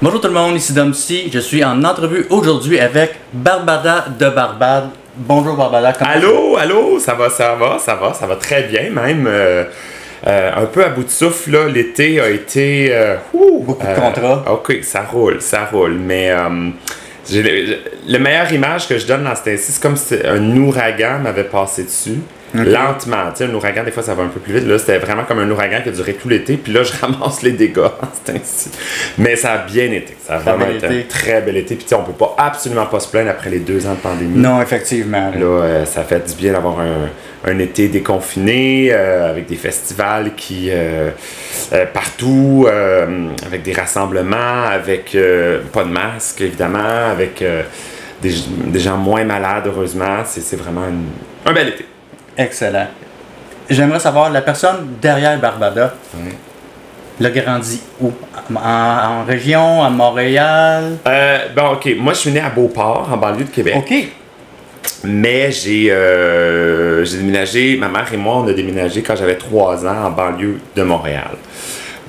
Bonjour tout le monde, ici Domcy. Je suis en entrevue aujourd'hui avec Barbada de Barbade. Bonjour Barbada, comment Allô, ça va très bien même. Un peu à bout de souffle, là, l'été a été... Beaucoup de contrats. Ok, ça roule, mais le meilleure image que je donne dans ce temps-ci, c'est comme si un ouragan m'avait passé dessus. Okay. Lentement, tu sais, un ouragan, des fois, ça va un peu plus vite. Là, c'était vraiment comme un ouragan qui a duré tout l'été. Puis là, je ramasse les dégâts en ce temps-ci. Mais ça a bien été. Ça a vraiment été un très bel été. Puis tu sais, on peut absolument pas se plaindre après les 2 ans de pandémie. Non, effectivement. Là, ça fait du bien d'avoir un été déconfiné, avec des festivals qui partout, avec des rassemblements, avec pas de masque, évidemment, avec des gens moins malades, heureusement. C'est vraiment un bel été. Excellent. J'aimerais savoir, la personne derrière Barbada, l'a grandi où? En région, à Montréal? Bon, ok. Moi, je suis né à Beauport, en banlieue de Québec. OK. Mais j'ai déménagé, ma mère et moi, on a déménagé quand j'avais 3 ans en banlieue de Montréal.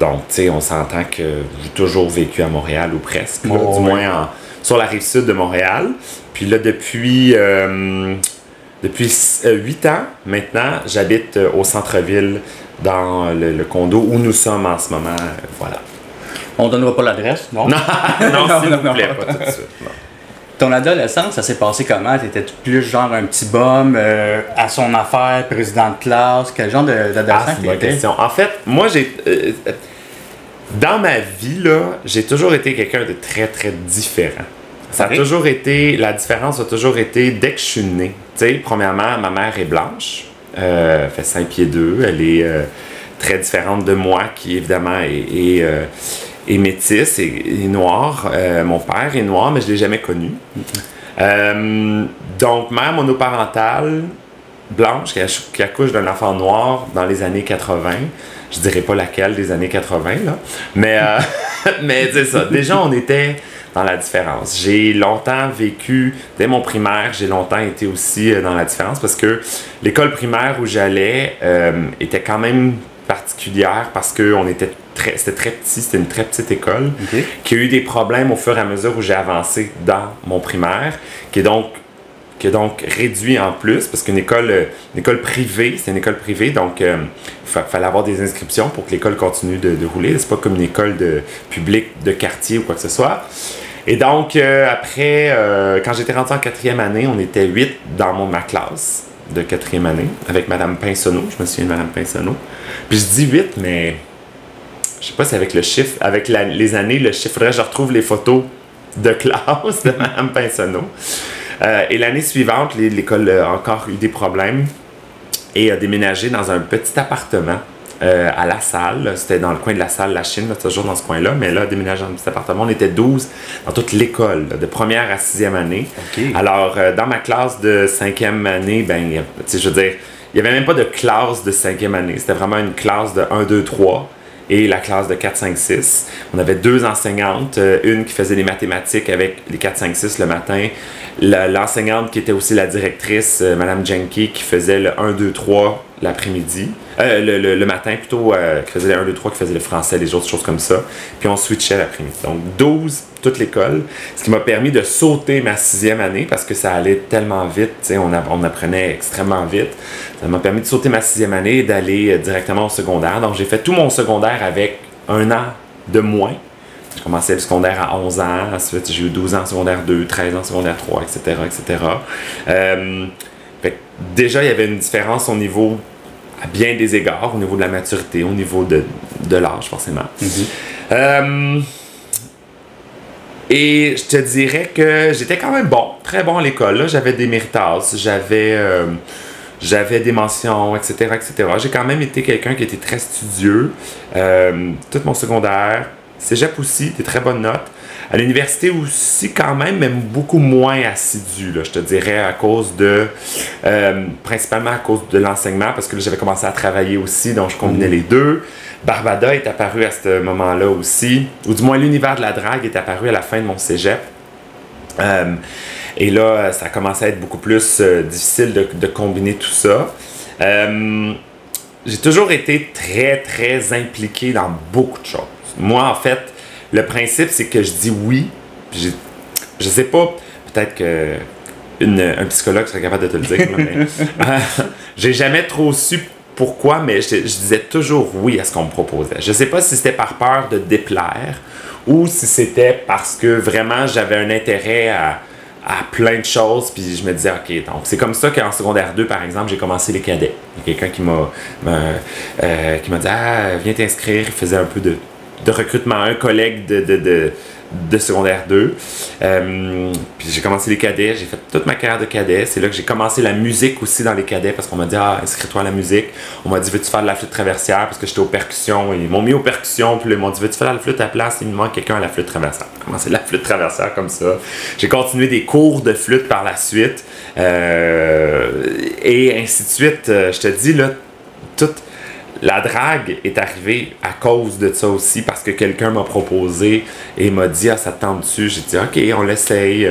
Donc, tu sais, on s'entend que j'ai toujours vécu à Montréal, ou presque, là, du moins sur la rive sud de Montréal. Puis là, depuis 8 ans, maintenant, j'habite au centre-ville, dans le condo où nous sommes en ce moment. Voilà. On donnera pas l'adresse, non? Non, s'il vous plaît, pas tout de suite. Non. Ton adolescence, ça s'est passé comment? T'étais plus genre un petit bum, à son affaire, président de classe? Quel genre d'adolescent c'est une bonne question. En fait, moi, dans ma vie, là, j'ai toujours été quelqu'un de très, très différent. Ça a toujours été, la différence a toujours été dès que je suis né. Tu sais, premièrement, ma mère est blanche, elle fait 5 pieds 2, elle est très différente de moi, qui évidemment est métisse et noire. Mon père est noir, mais je ne l'ai jamais connu. Donc, mère monoparentale, blanche, qui accouche d'un enfant noir dans les années 80. Je dirais pas laquelle des années 80, là. Mais c'est ça. Déjà, on était dans la différence. J'ai longtemps vécu, dès mon primaire, j'ai longtemps été aussi dans la différence parce que l'école primaire où j'allais était quand même particulière parce que c'était très petit, c'était une très petite école qui a eu des problèmes au fur et à mesure où j'ai avancé dans mon primaire, qui est donc réduit en plus, parce qu'une école privée, c'est une école privée, donc il fallait avoir des inscriptions pour que l'école continue de rouler. C'est pas comme une école publique de quartier ou quoi que ce soit. Et donc, après, quand j'étais rendu en 4e année, on était 8 dans ma classe de 4e année, avec Mme Pinsonneau. Je me souviens de Mme Pinsonneau. Puis je dis 8, mais je sais pas si avec le chiffre, avec les années, le chiffre, faudrait que je retrouve les photos de classe de Mme Pinsonneau. Et l'année suivante, l'école a encore eu des problèmes et a déménagé dans un petit appartement à La Salle. C'était dans le coin de La Salle, la Chine, là, toujours dans ce coin-là. Mais là, déménagé dans un petit appartement. On était 12 dans toute l'école, de 1re à 6e année. Okay. Alors, dans ma classe de 5e année, ben, je veux dire, il n'y avait même pas de classe de 5e année. C'était vraiment une classe de 1, 2, 3. Et la classe de 4, 5, 6. On avait 2 enseignantes, une qui faisait les mathématiques avec les 4, 5, 6 le matin, l'enseignante qui était aussi la directrice, Mme Jenke, qui faisait le 1, 2, 3 l'après-midi, le matin plutôt, qui faisait le 1, 2, 3, qui faisait le français, les autres choses comme ça. Puis on switchait l'après-midi. Donc 12, toute l'école, ce qui m'a permis de sauter ma 6e année parce que ça allait tellement vite, on apprenait extrêmement vite. Ça m'a permis de sauter ma 6e année et d'aller directement au secondaire. Donc j'ai fait tout mon secondaire avec 1 an de moins. J'ai commencé le secondaire à 11 ans, ensuite j'ai eu 12 ans en secondaire 2, 13 ans en secondaire 3, etc. Fait que déjà, il y avait une différence au niveau, à bien des égards, au niveau de la maturité, au niveau de l'âge, forcément. Et je te dirais que j'étais quand même bon, très bon à l'école. Là, j'avais des méritas, j'avais des mentions, etc. J'ai quand même été quelqu'un qui était très studieux. Tout mon secondaire, cégep aussi, des très bonnes notes. À l'université aussi, quand même, mais beaucoup moins assidu, là, je te dirais, à cause principalement à cause de l'enseignement, parce que là, j'avais commencé à travailler aussi, donc je combinais les deux. Barbada est apparu à ce moment-là aussi, ou du moins l'univers de la drague est apparu à la fin de mon cégep. Et là, ça a commencé à être beaucoup plus difficile de combiner tout ça. J'ai toujours été très, très impliqué dans beaucoup de choses. Moi, en fait, le principe, c'est que je dis oui. Puis je sais pas, peut-être que un psychologue serait capable de te le dire, là, mais j'ai jamais trop su pourquoi, mais je disais toujours oui à ce qu'on me proposait. Je sais pas si c'était par peur de déplaire ou si c'était parce que vraiment j'avais un intérêt à plein de choses, puis je me disais, OK, donc c'est comme ça qu'en secondaire 2, par exemple, j'ai commencé les cadets. Il y a quelqu'un qui m'a dit, ah, viens t'inscrire. Il faisait un peu de recrutement, un collègue de secondaire 2. Puis j'ai commencé les cadets, j'ai fait toute ma carrière de cadet. C'est là que j'ai commencé la musique aussi dans les cadets, parce qu'on m'a dit, ah, inscris-toi à la musique. On m'a dit, veux-tu faire de la flûte traversière, parce que j'étais aux percussions. Ils m'ont mis aux percussions, puis ils m'ont dit, veux-tu faire de la flûte à place? Il me manque quelqu'un à la flûte traversière. J'ai commencé la flûte traversière comme ça. J'ai continué des cours de flûte par la suite. Et ainsi de suite. Je te dis, là, la drague est arrivée à cause de ça aussi, parce que quelqu'un m'a proposé et m'a dit, ah, ça te tente dessus? J'ai dit, OK, on l'essaye.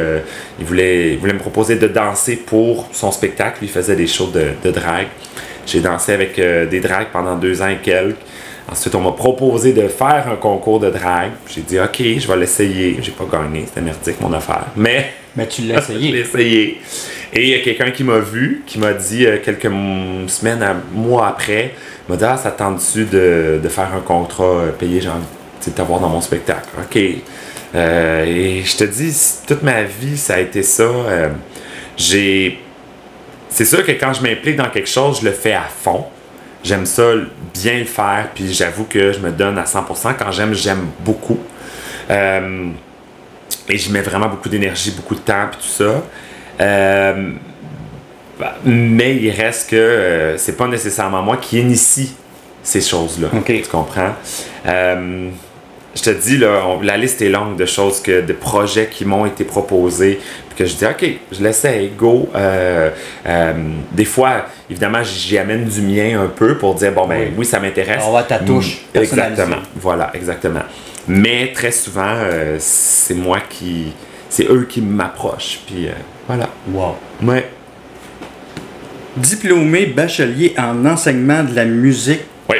Il voulait me proposer de danser pour son spectacle. Il faisait des shows de drague. J'ai dansé avec des dragues pendant 2 ans et quelques. Ensuite, on m'a proposé de faire un concours de drague. J'ai dit, OK, je vais l'essayer. J'ai pas gagné, c'était merdique mon affaire. Mais tu l'as essayé. Je l'ai essayé. Et il y a quelqu'un qui m'a vu, qui m'a dit quelques semaines, mois après, il m'a dit, ah, ça te tente-tu de faire un contrat payé, genre, tu sais, t'avoir dans mon spectacle? OK. Et je te dis, toute ma vie, ça a été ça. C'est sûr que quand je m'implique dans quelque chose, je le fais à fond. J'aime ça bien le faire, puis j'avoue que je me donne à 100%. Quand j'aime beaucoup. Et j'y mets vraiment beaucoup d'énergie, beaucoup de temps, puis tout ça. Mais il reste que c'est pas nécessairement moi qui initie ces choses-là. Okay. Tu comprends? Je te dis, là, la liste est longue de choses, de projets qui m'ont été proposés, puis que je dis, OK, je l'essaye, go. Des fois, évidemment, j'y amène du mien un peu pour dire, bon, ben oui, ça m'intéresse. On va ta touche personnalisée. Exactement, voilà, exactement. Mais très souvent, c'est eux qui m'approchent, puis voilà. Wow. Ouais. Diplômé bachelier en enseignement de la musique. Oui.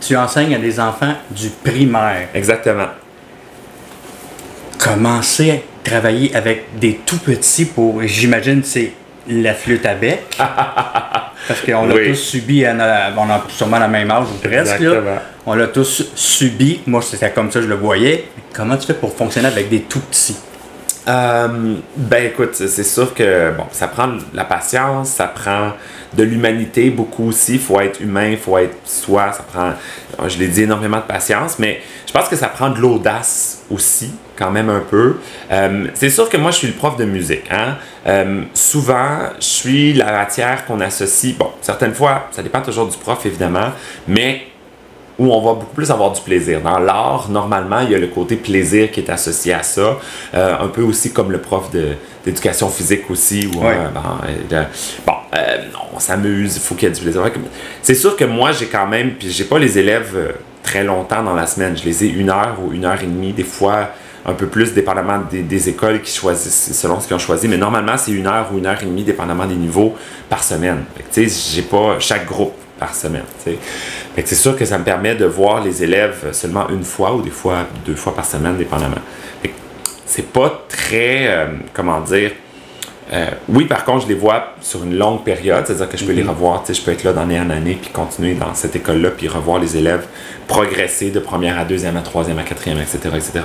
Tu enseignes à des enfants du primaire. Exactement. Commencer à travailler avec des tout petits pour, j'imagine, c'est la flûte à bec. Parce qu'on l'a tous subi, on a sûrement la même âge ou presque. Là. On l'a tous subi. Moi, c'était comme ça, je le voyais. Comment tu fais pour fonctionner avec des tout petits? Ben écoute, c'est sûr que bon, ça prend de la patience, ça prend de l'humanité beaucoup aussi. Il faut être humain, il faut être soi. Ça prend, je l'ai dit, énormément de patience, mais je pense que ça prend de l'audace aussi, quand même un peu. C'est sûr que moi, je suis le prof de musique. Hein? Souvent, je suis la matière qu'on associe. Bon, certaines fois, ça dépend toujours du prof, évidemment, mais où on va beaucoup plus avoir du plaisir. Dans l'art, normalement, il y a le côté plaisir qui est associé à ça. Un peu aussi comme le prof d'éducation physique aussi. Où, on s'amuse, il faut qu'il y ait du plaisir. C'est sûr que moi, j'ai quand même, puis j'ai pas les élèves très longtemps dans la semaine. Je les ai 1 heure ou 1h30, des fois un peu plus, dépendamment des écoles qui choisissent, selon ce qu'ils ont choisi. Mais normalement, c'est 1 heure ou 1h30, dépendamment des niveaux, par semaine. Tu sais, j'ai pas chaque groupe par semaine. Fait que c'est sûr que ça me permet de voir les élèves seulement 1 fois ou des fois 2 fois par semaine, dépendamment. Fait que c'est pas très, comment dire... oui, par contre, je les vois sur une longue période, c'est-à-dire que je peux les revoir, je peux être là d'année en année, puis continuer dans cette école-là, puis revoir les élèves progresser de première à deuxième, à troisième, à quatrième, etc., etc.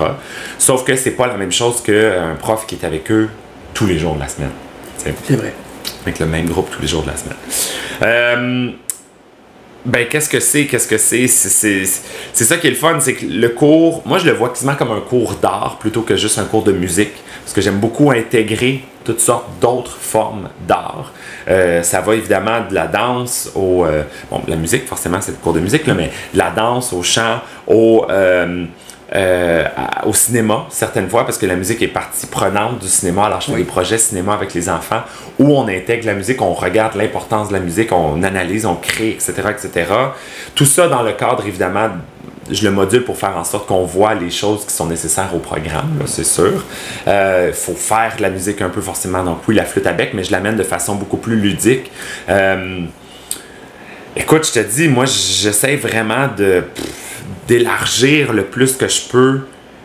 Sauf que c'est pas la même chose qu'un prof qui est avec eux tous les jours de la semaine. T'sais. C'est vrai. Avec le même groupe tous les jours de la semaine. Ben, qu'est-ce que c'est? C'est ça qui est le fun, c'est que le cours, moi je le vois quasiment comme un cours d'art plutôt que juste un cours de musique, parce que j'aime beaucoup intégrer toutes sortes d'autres formes d'art. Ça va évidemment de la danse au... bon, la musique, forcément, c'est le cours de musique, là, mais de la danse au chant, au cinéma, certaines fois, parce que la musique est partie prenante du cinéma. Alors, je fais des projets cinéma avec les enfants où on intègre la musique, on regarde l'importance de la musique, on analyse, on crée, etc., etc. Tout ça dans le cadre, évidemment, je le module pour faire en sorte qu'on voit les choses qui sont nécessaires au programme, là, c'est sûr. Faut faire de la musique un peu forcément, donc oui, la flûte à bec, mais je l'amène de façon beaucoup plus ludique. Écoute, je te dis, moi, j'essaie vraiment d'élargir le plus que je peux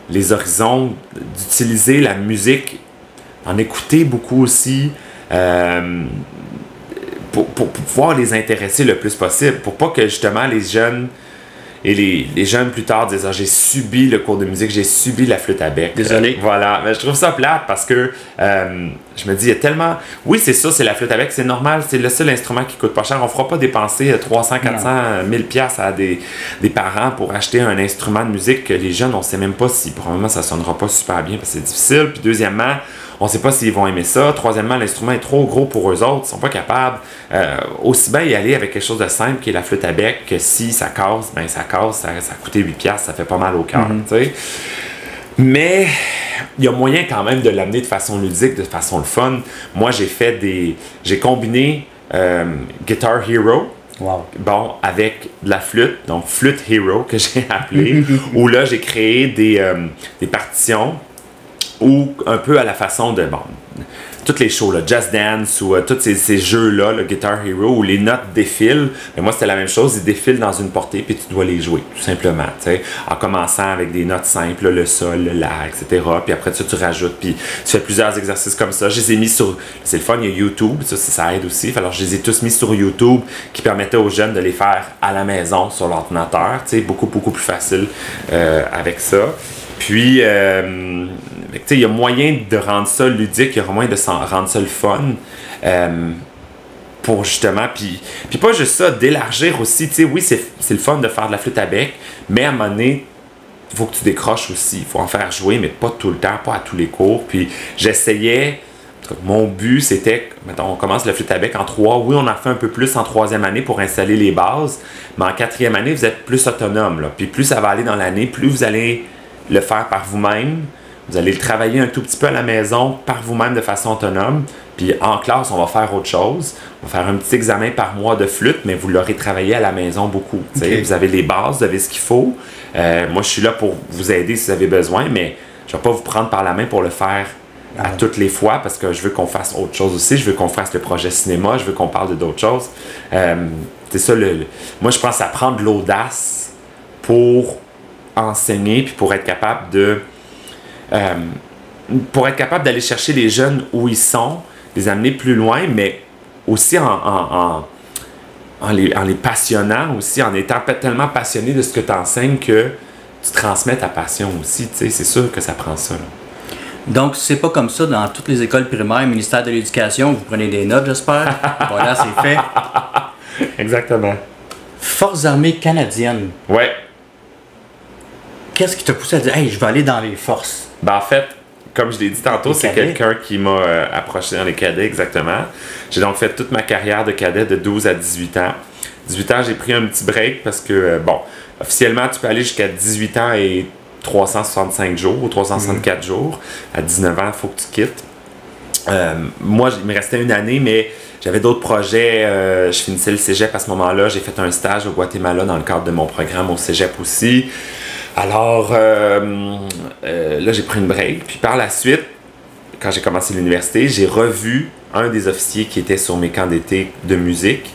les horizons, d'utiliser la musique, d'en écouter beaucoup aussi, pour pouvoir les intéresser le plus possible, pour pas que justement les jeunes et les jeunes plus tard disent « Ah, j'ai subi le cours de musique, j'ai subi la flûte à bec. » Désolé. Voilà, mais je trouve ça plate parce que je me dis, il y a tellement... Oui, c'est ça, c'est la flûte à bec, c'est normal, c'est le seul instrument qui coûte pas cher. On fera pas dépenser 300, 400, 1000 piastres à des parents pour acheter un instrument de musique que les jeunes, on sait même pas si, probablement, ça sonnera pas super bien parce que c'est difficile. Puis deuxièmement, on ne sait pas s'ils vont aimer ça. Troisièmement, l'instrument est trop gros pour eux autres. Ils ne sont pas capables. Aussi bien y aller avec quelque chose de simple qui est la flûte à bec, que si ça casse, ben ça casse, ça a coûté 8$, ça fait pas mal au cœur. Mais il y a moyen quand même de l'amener de façon ludique, de façon le fun. Moi, j'ai combiné Guitar Hero. Wow. Bon, avec de la flûte, donc Flûte Hero que j'ai appelé, où là j'ai créé des partitions ou un peu à la façon de, bon, toutes les shows, là, Just Dance ou tous ces jeux-là, le Guitar Hero, où les notes défilent. Mais moi, c'était la même chose, ils défilent dans une portée, puis tu dois les jouer, tout simplement. T'sais, en commençant avec des notes simples, là, le sol, le la, etc. Puis après ça, tu rajoutes, puis tu fais plusieurs exercices comme ça. Je les ai mis sur... C'est le fun, il y a YouTube, ça aide aussi. Alors, je les ai tous mis sur YouTube, qui permettait aux jeunes de les faire à la maison, sur l'ordinateur. Beaucoup, beaucoup plus facile avec ça. Puis, il y a moyen de rendre ça ludique, il y a moyen de rendre ça le fun pour justement, puis pas juste ça, d'élargir aussi. Oui, c'est le fun de faire de la flûte à bec, mais à un moment donné, il faut que tu décroches aussi. Il faut en faire jouer, mais pas tout le temps, pas à tous les cours. Puis j'essayais, mon but c'était, mettons, on commence la flûte à bec en 3. Oui, on en fait un peu plus en 3e année pour installer les bases, mais en 4e année, vous êtes plus autonome. Là. Puis plus ça va aller dans l'année, plus vous allez le faire par vous-même. Vous allez le travailler un tout petit peu à la maison par vous-même de façon autonome. Puis en classe, on va faire autre chose. On va faire un petit examen par mois de flûte, mais vous l'aurez travaillé à la maison beaucoup. Okay. Vous avez les bases, vous avez ce qu'il faut. Moi, je suis là pour vous aider si vous avez besoin, mais je ne vais pas vous prendre par la main pour le faire à toutes les fois parce que je veux qu'on fasse autre chose aussi. Je veux qu'on fasse le projet cinéma. Je veux qu'on parle d'autres choses. C'est ça, moi, je pense que ça prend de l'audace pour enseigner puis pour être capable de... pour être capable d'aller chercher les jeunes où ils sont, les amener plus loin, mais aussi en les passionnant aussi, en étant tellement passionné de ce que tu enseignes que tu transmets ta passion aussi. C'est sûr que ça prend ça. Là. Donc, c'est pas comme ça dans toutes les écoles primaires, ministère de l'Éducation, vous prenez des notes, j'espère. Voilà, c'est fait. Exactement. Forces armées canadiennes. Ouais. Qu'est-ce qui t'a poussé à dire « Hey, je vais aller dans les forces ». Ben en fait, comme je l'ai dit tantôt, c'est quelqu'un qui m'a approché dans les cadets, exactement. J'ai donc fait toute ma carrière de cadet de 12 à 18 ans. 18 ans, j'ai pris un petit break parce que, bon, officiellement, tu peux aller jusqu'à 18 ans et 365 jours ou 364 jours. À 19 ans, il faut que tu quittes. Moi, il me restait une année, mais j'avais d'autres projets. Je finissais le cégep à ce moment-là. J'ai fait un stage au Guatemala dans le cadre de mon programme au cégep aussi. Alors, là, j'ai pris une break. Puis par la suite, quand j'ai commencé l'université, j'ai revu un des officiers qui était sur mes camps d'été de musique,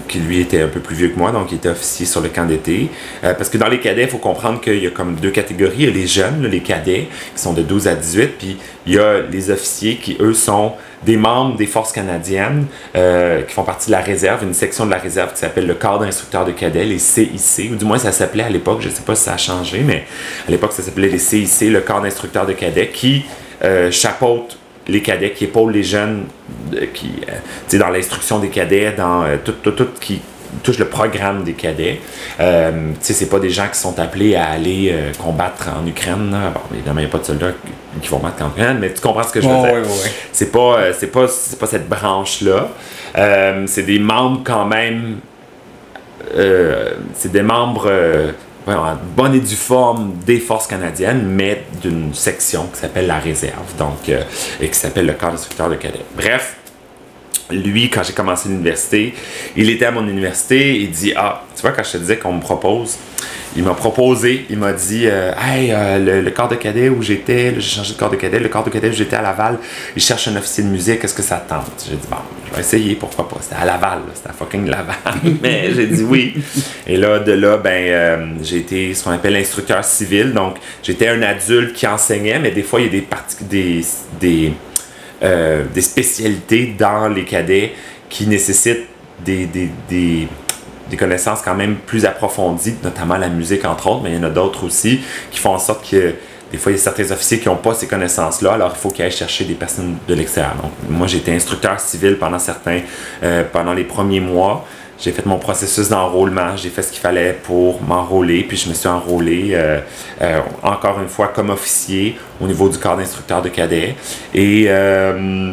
qui lui était un peu plus vieux que moi, donc il était officier sur le camp d'été. Parce que dans les cadets, il faut comprendre qu'il y a comme deux catégories. Il y a les jeunes, là, les cadets, qui sont de 12 à 18, puis il y a les officiers qui, eux, sont des membres des forces canadiennes, qui font partie de la réserve, une section de la réserve qui s'appelle le corps d'instructeurs de cadets, les CIC, ou du moins ça s'appelait à l'époque, je ne sais pas si ça a changé, mais à l'époque ça s'appelait les CIC, le corps d'instructeurs de cadets, qui chapeautent les cadets, qui épaulent les jeunes, dans l'instruction des cadets, dans tout qui touche le programme des cadets. C'est pas des gens qui sont appelés à aller combattre en Ukraine. Bon, évidemment, il n'y a pas de soldats qui vont battre en Ukraine, mais tu comprends ce que je veux dire. Oui. C'est pas cette branche-là. C'est des membres quand même... c'est des membres en bonne et due forme des forces canadiennes, mais d'une section qui s'appelle la réserve, donc, et qui s'appelle le corps d'instructeurs de cadets. Bref, lui, quand j'ai commencé l'université, il était à mon université, il dit « Ah, tu vois, quand je te disais qu'on me propose, il m'a proposé, il m'a dit hey, le corps de cadet où j'étais, j'ai changé de corps de cadet, le corps de cadet où j'étais à Laval, il cherche un officier de musique, est-ce que ça te tente? J'ai dit bon, je vais essayer, pourquoi pas. C'était à Laval, c'était à fucking Laval. Mais j'ai dit oui. Et là, de là, j'ai été ce qu'on appelle instructeur civil. Donc, j'étais un adulte qui enseignait, mais des fois, il y a des spécialités dans les cadets qui nécessitent des connaissances quand même plus approfondies, notamment la musique entre autres, mais il y en a d'autres aussi qui font en sorte que des fois il y a certains officiers qui n'ont pas ces connaissances-là, alors il faut qu'ils aillent chercher des personnes de l'extérieur. Donc moi j'étais instructeur civil pendant les premiers mois. J'ai fait mon processus d'enrôlement, j'ai fait ce qu'il fallait pour m'enrôler, puis je me suis enrôlé encore une fois comme officier au niveau du corps d'instructeur de cadets. Et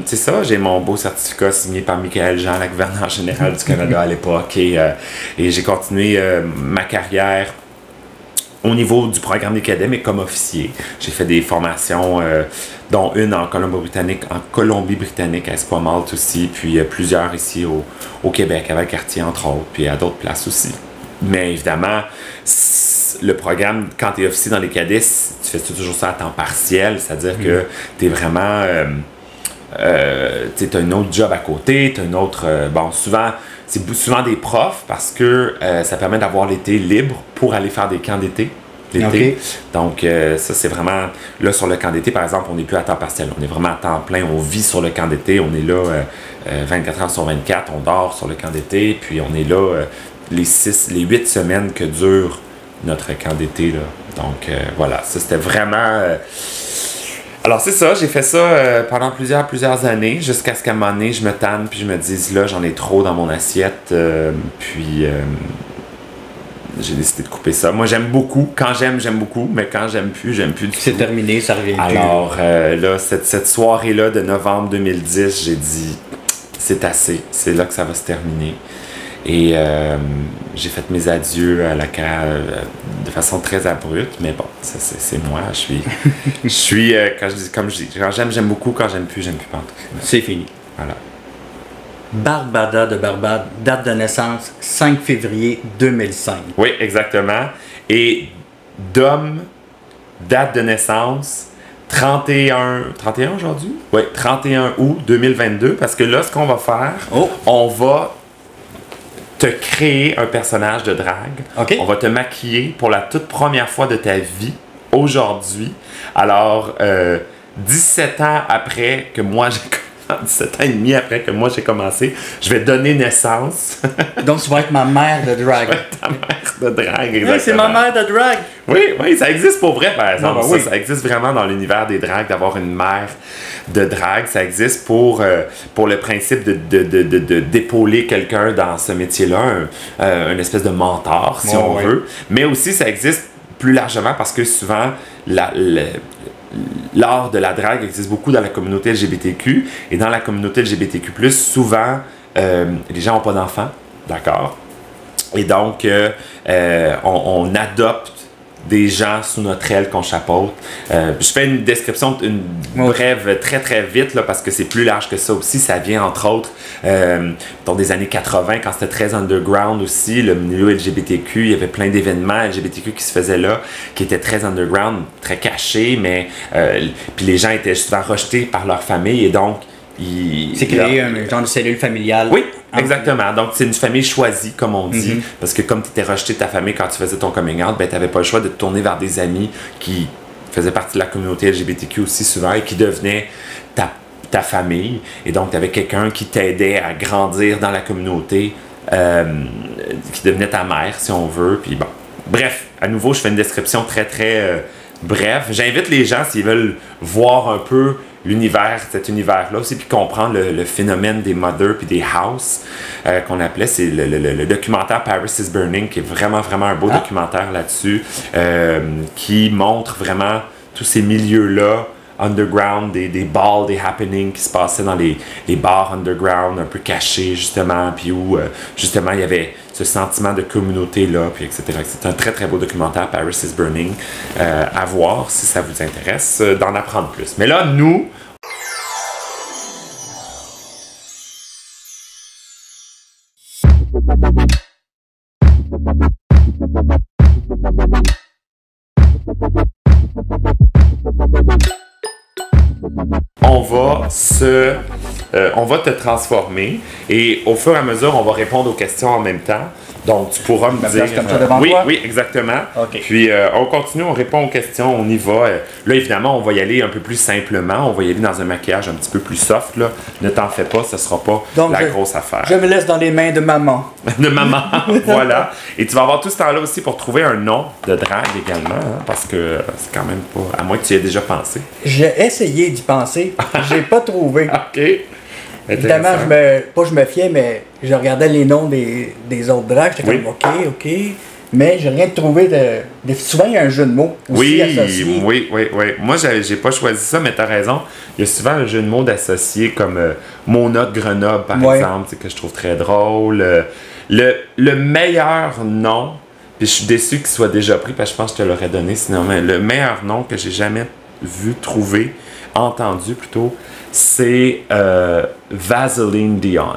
c'est ça, j'ai mon beau certificat signé par Michael Jean, la gouverneure générale du Canada à l'époque, et j'ai continué ma carrière au niveau du programme des cadets, mais comme officier. J'ai fait des formations, dont une en Colombie-Britannique, à Esquimalt aussi, puis plusieurs ici au Québec, à Valcartier entre autres, puis à d'autres places aussi. Mais évidemment, le programme, quand tu es officier dans les cadets, tu fais toujours ça à temps partiel, c'est-à-dire que tu es vraiment... tu as un autre job à côté, tu as un autre... c'est souvent des profs parce que ça permet d'avoir l'été libre pour aller faire des camps d'été. L'été. Okay. Donc, ça, c'est vraiment... Là, sur le camp d'été, par exemple, on n'est plus à temps partiel. On est vraiment à temps plein. On vit sur le camp d'été. On est là 24 heures sur 24. On dort sur le camp d'été. Puis, on est là les 8 semaines que dure notre camp d'été. Là. Donc, voilà. Ça, c'était vraiment... Alors, c'est ça. J'ai fait ça pendant plusieurs années. Jusqu'à ce qu'à un moment donné, je me tanne. Puis, je me dise, là, j'en ai trop dans mon assiette. J'ai décidé de couper ça. Moi, j'aime beaucoup. Quand j'aime beaucoup. Mais quand j'aime plus du tout. C'est terminé, ça revient plus. Alors, là, cette soirée-là de novembre 2010, j'ai dit, c'est assez. C'est là que ça va se terminer. Et j'ai fait mes adieux à la CAA de façon très abrupte. Mais bon, ça, c'est moi. Je suis quand j'aime beaucoup. Quand j'aime plus pas en tout. C'est fini. Voilà. Barbada de Barbade, date de naissance 5 février 2005. Oui, exactement. Et Dom, date de naissance 31 aujourd'hui? Oui, 31 août 2022. Parce que là, ce qu'on va faire, on va te créer un personnage de drague. Okay. On va te maquiller pour la toute première fois de ta vie aujourd'hui. Alors, 17 ans après que moi j'ai 17 ans et demi après que moi j'ai commencé, je vais donner naissance. Donc tu vas être ma mère de drague. Ta mère de drague, exactement. Oui, c'est ma mère de drague. Oui, ça existe pour vrai, par exemple. Non, ça existe vraiment dans l'univers des dragues, d'avoir une mère de drague. Ça existe pour le principe d'épauler quelqu'un dans ce métier-là, une espèce de mentor, si on veut. Mais aussi, ça existe plus largement parce que souvent, l'art de la drague existe beaucoup dans la communauté LGBTQ. Et dans la communauté LGBTQ+, souvent, les gens n'ont pas d'enfants, d'accord? Et donc, on adopte des gens sous notre aile qu'on chapeaute. Je fais une description, une brève très très vite, là, parce que c'est plus large que ça aussi. Ça vient entre autres dans des années 80, quand c'était très underground aussi, le milieu LGBTQ, il y avait plein d'événements LGBTQ qui se faisaient là, qui étaient très underground, très cachés, mais puis les gens étaient souvent rejetés par leur famille et donc c'est créé un genre de cellule familiale. Oui, exactement. Donc, c'est une famille choisie, comme on dit. Parce que comme tu étais rejeté de ta famille quand tu faisais ton coming out, ben, tu n'avais pas le choix de te tourner vers des amis qui faisaient partie de la communauté LGBTQ aussi souvent et qui devenaient ta famille. Et donc, tu avais quelqu'un qui t'aidait à grandir dans la communauté, qui devenait ta mère, si on veut. Puis bon. Bref, à nouveau, je fais une description très, très brève. J'invite les gens, s'ils veulent voir un peu cet univers-là aussi, puis comprendre le phénomène des mothers puis des house qu'on appelait, c'est le documentaire Paris is Burning, qui est vraiment, vraiment un beau documentaire là-dessus, qui montre vraiment tous ces milieux-là, underground, des balls, des happenings qui se passaient dans les bars underground, un peu cachés, justement, puis où, justement, il y avait ce sentiment de communauté-là, puis etc. C'est un très, très beau documentaire, Paris is Burning, à voir si ça vous intéresse, d'en apprendre plus. Mais là, nous... on va te transformer et au fur et à mesure, on va répondre aux questions en même temps. Donc, tu pourras me dire... comme ça devant toi? Oui, exactement. Okay. Puis, on continue, on répond aux questions, on y va. Là, évidemment, on va y aller un peu plus simplement. On va y aller dans un maquillage un petit peu plus soft. Là. Ne t'en fais pas, ce ne sera pas grosse affaire. Je me laisse dans les mains de maman. De maman, voilà. Et tu vas avoir tout ce temps-là aussi pour trouver un nom de drague également, hein, parce que c'est quand même pas... À moins que tu y aies déjà pensé. J'ai essayé d'y penser. J'ai pas trouvé. OK. Évidemment, je me fiais, mais je regardais les noms des autres drags. J'étais comme, OK. Mais j'ai rien trouvé de... Souvent, il y a un jeu de mots aussi associé. Oui. Moi, j'ai pas choisi ça, mais t'as raison. Il y a souvent un jeu de mots d'associer comme Mona de Grenoble, par exemple, que je trouve très drôle. Le meilleur nom, puis je suis déçu qu'il soit déjà pris, parce que je pense que je te l'aurais donné sinon, mais le meilleur nom que j'ai jamais vu, entendu plutôt, c'est Vaseline Dion.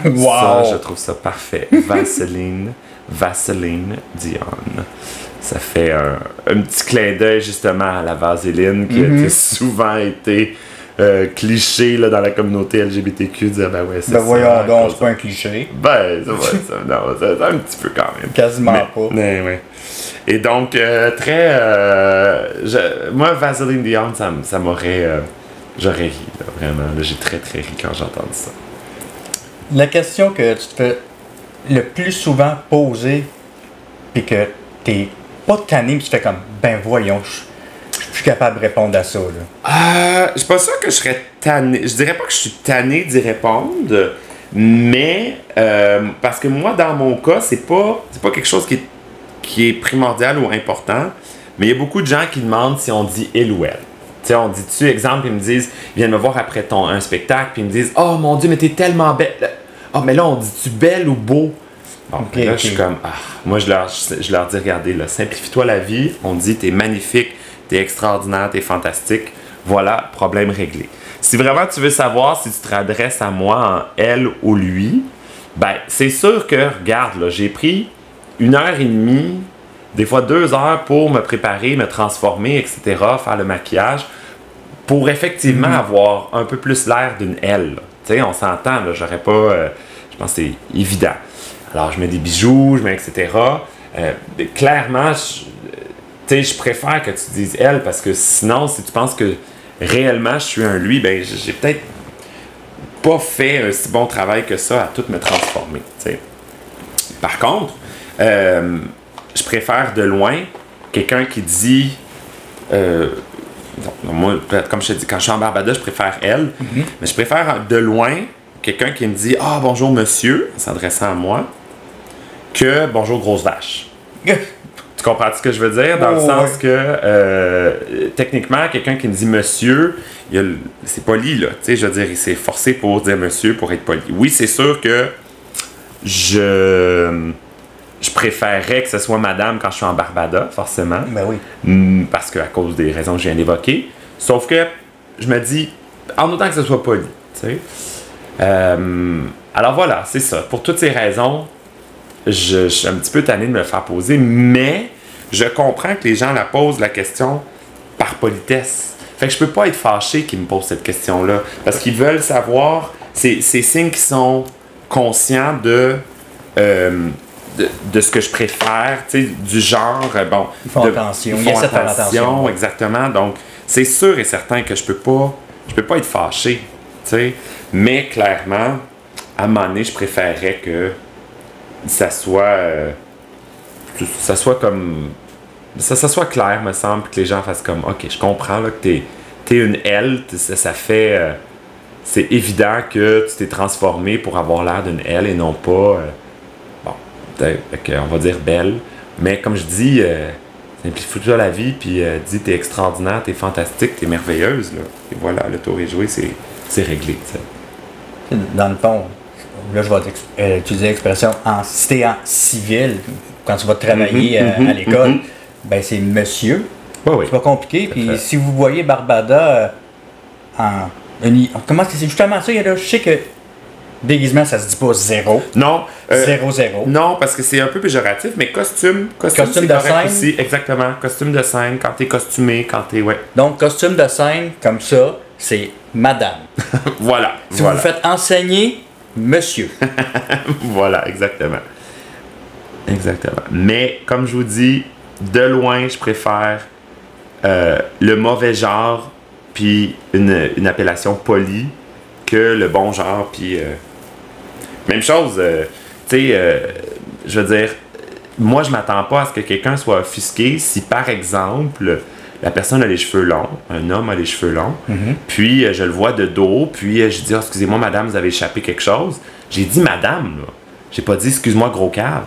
Wow! Ça, je trouve ça parfait. Vaseline Dion. Ça fait un petit clin d'œil justement à la vaseline qui a souvent été cliché là, dans la communauté LGBTQ. Dire, ben ouais, c'est ça. Voyons donc, c'est pas un cliché. Ben, c'est un petit peu quand même. Quasiment pas. Mais, ouais. Et donc, moi, Vaseline Dion, ça m'aurait... j'aurais ri, là, vraiment. Là, j'ai très, très ri quand j'ai entendu ça. La question que tu te fais le plus souvent poser, puis que t'es pas tanné, puis tu fais comme, ben voyons, je suis plus capable de répondre à ça. Je suis pas sûr que je serais tanné. Je dirais pas que je suis tanné d'y répondre, mais parce que moi, dans mon cas, c'est pas quelque chose qui est primordial ou important, mais il y a beaucoup de gens qui demandent si on dit il ou elle. Tu sais, on dit-tu, exemple, ils me disent, ils viennent me voir après un spectacle, puis ils me disent, oh mon Dieu, mais t'es tellement belle. Ah, mais là, on dit-tu belle ou beau? Bon, là, je suis comme, moi, je leur dis, regardez, là, simplifie-toi la vie. On dit, t'es magnifique, t'es extraordinaire, t'es fantastique. Voilà, problème réglé. Si vraiment tu veux savoir si tu te adresses à moi en elle ou lui, ben, c'est sûr que, regarde, là, j'ai pris 1h30, des fois 2 heures pour me préparer, me transformer, etc., faire le maquillage, pour effectivement avoir un peu plus l'air d'une elle. Tu sais, on s'entend, là, j'aurais pas... je pense que c'est évident. Alors, je mets des bijoux, je mets etc. Clairement, je préfère que tu dises elle, parce que sinon, si tu penses que réellement je suis un lui, ben j'ai peut-être pas fait un si bon travail que ça à tout me transformer. T'sais. Par contre, je préfère de loin quelqu'un qui dit moi, comme je te dis, quand je suis en Barbada, je préfère elle, mais je préfère de loin quelqu'un qui me dit bonjour monsieur, en s'adressant à moi, que bonjour grosse vache. Tu comprends ce que je veux dire? Dans le sens que techniquement, quelqu'un qui me dit monsieur, c'est poli, là. Tu sais, je veux dire, il s'est forcé pour dire monsieur pour être poli. Oui, c'est sûr que je préférerais que ce soit madame quand je suis en Barbada, forcément. Ben oui. Parce qu'à cause des raisons que je viens d'évoquer. Sauf que je me dis, en autant que ce soit poli, tu sais. Alors voilà, c'est ça. Pour toutes ces raisons, je suis un petit peu tanné de me le faire poser, mais je comprends que les gens la posent la question par politesse. Fait que je peux pas être fâché qu'ils me posent cette question-là, parce qu'ils veulent savoir, c'est signes qui sont conscients de ce que je préfère, tu sais, du genre, bon... Ils font attention, ils font attention, exactement. Donc, c'est sûr et certain que je peux pas être fâché, tu sais, mais clairement, à un moment donné, je préférerais que ça soit comme ça soit clair, me semble, que les gens fassent comme ok, je comprends là, que t'es une elle, ça fait c'est évident que tu t'es transformé pour avoir l'air d'une elle et non pas on va dire belle, mais comme je dis, simplifie-toi la vie, puis dis t'es extraordinaire, t'es fantastique, t'es merveilleuse là, et voilà, le tour est joué, c'est réglé, t'sais. Dans le fond, là, je vais utiliser l'expression si t'es en civil, quand tu vas travailler à l'école, ben c'est monsieur. Oui. C'est pas compliqué. Puis si vous voyez Barbada comment c'est justement ça, je sais que déguisement, ça se dit pas zéro. Non. 0-0. Non, parce que c'est un peu péjoratif, mais costume de scène aussi. Exactement. Costume de scène, quand t'es costumé, quand t'es... Ouais. Donc, costume de scène, comme ça, c'est madame. Voilà. Si vous vous faites enseigner, monsieur. Voilà, exactement. Exactement. Mais, comme je vous dis, de loin, je préfère le mauvais genre puis une appellation polie que le bon genre puis... Même chose, tu sais, je veux dire, moi, je m'attends pas à ce que quelqu'un soit offusqué si, par exemple, la personne a les cheveux longs, un homme a les cheveux longs, puis je le vois de dos, puis je dis, excusez-moi, madame, vous avez échappé quelque chose. J'ai dit madame, là. J'ai pas dit, excuse-moi, gros cave.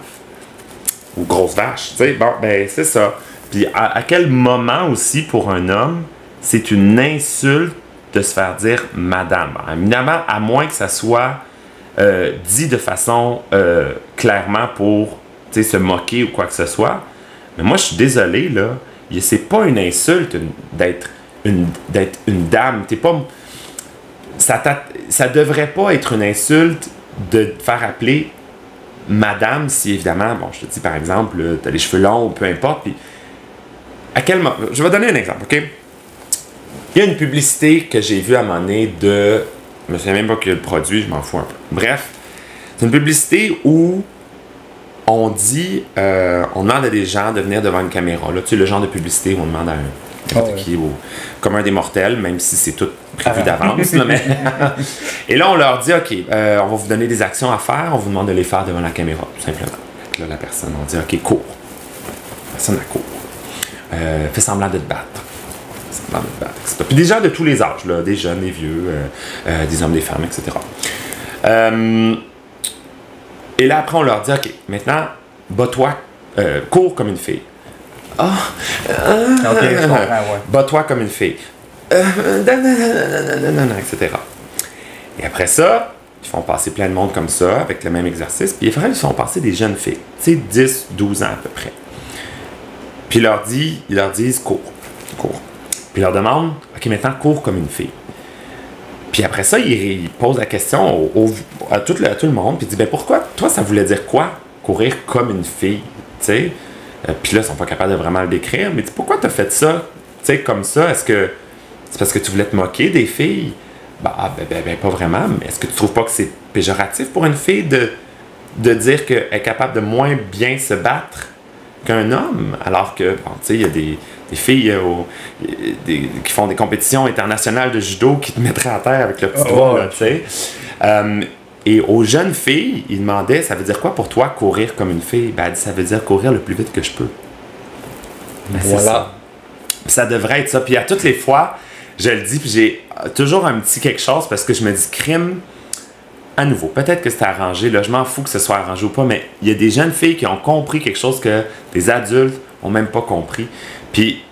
Ou grosse vache, tu sais. Bon, ben, c'est ça. Puis à quel moment aussi, pour un homme, c'est une insulte de se faire dire madame? Évidemment, à moins que ça soit dit de façon clairement pour se moquer ou quoi que ce soit. Mais moi, je suis désolé, là. C'est pas une insulte d'être une dame. T'es pas... Ça devrait pas être une insulte de te faire appeler madame si, évidemment, bon, je te dis, par exemple, t'as les cheveux longs ou peu importe. Puis, à quel moment... Je vais donner un exemple, OK? Il y a une publicité que j'ai vue à un moment donné de... Je me souviens même pas qui est le produit, je m'en fous un peu. Bref, c'est une publicité où on dit, on demande à des gens de venir devant une caméra. Là, tu sais, le genre de publicité où on demande à n'importe qui, comme un des mortels, même si c'est tout prévu d'avance. Là, mais et là, on leur dit, OK, on va vous donner des actions à faire, on vous demande de les faire devant la caméra, tout simplement. Là, la personne, on dit, OK, cours. La personne, elle court. Fais semblant de te battre. Puis des gens de tous les âges, là, des jeunes, des vieux, des hommes, des femmes, etc. Et là, après, on leur dit, OK, maintenant, bats-toi, cours comme une fille. OK, je comprends, ouais. Bats-toi comme une fille. Etc. Et après ça, ils font passer plein de monde comme ça, avec le même exercice. Puis après, ils font passer des jeunes filles, tu sais, 10, 12 ans à peu près. Puis ils leur disent, cours. Puis ils leur demandent, OK, maintenant, cours comme une fille. Puis après ça, il pose la question à tout le monde, puis il dit, ben pourquoi, toi, ça voulait dire quoi, courir comme une fille, tu sais? Puis là, ils sont pas capables de vraiment le décrire, mais pourquoi t'as fait ça, tu sais, comme ça? Est-ce que c'est parce que tu voulais te moquer des filles? Ben, pas vraiment, mais est-ce que tu trouves pas que c'est péjoratif pour une fille de dire qu'elle est capable de moins bien se battre qu'un homme, alors que, bon, tu sais, il y a des filles qui font des compétitions internationales de judo qui te mettraient à terre avec le petit doigt, tu sais. Et aux jeunes filles, ils demandaient, ça veut dire quoi pour toi courir comme une fille? Ben, elle dit, ça veut dire courir le plus vite que je peux. Ben, voilà. Ça devrait être ça. Puis à toutes les fois, je le dis, puis j'ai toujours un petit quelque chose parce que je me dis, crime, à nouveau, peut-être que c'est arrangé, là, je m'en fous que ce soit arrangé ou pas, mais il y a des jeunes filles qui ont compris quelque chose que des adultes n'ont même pas compris. Puis,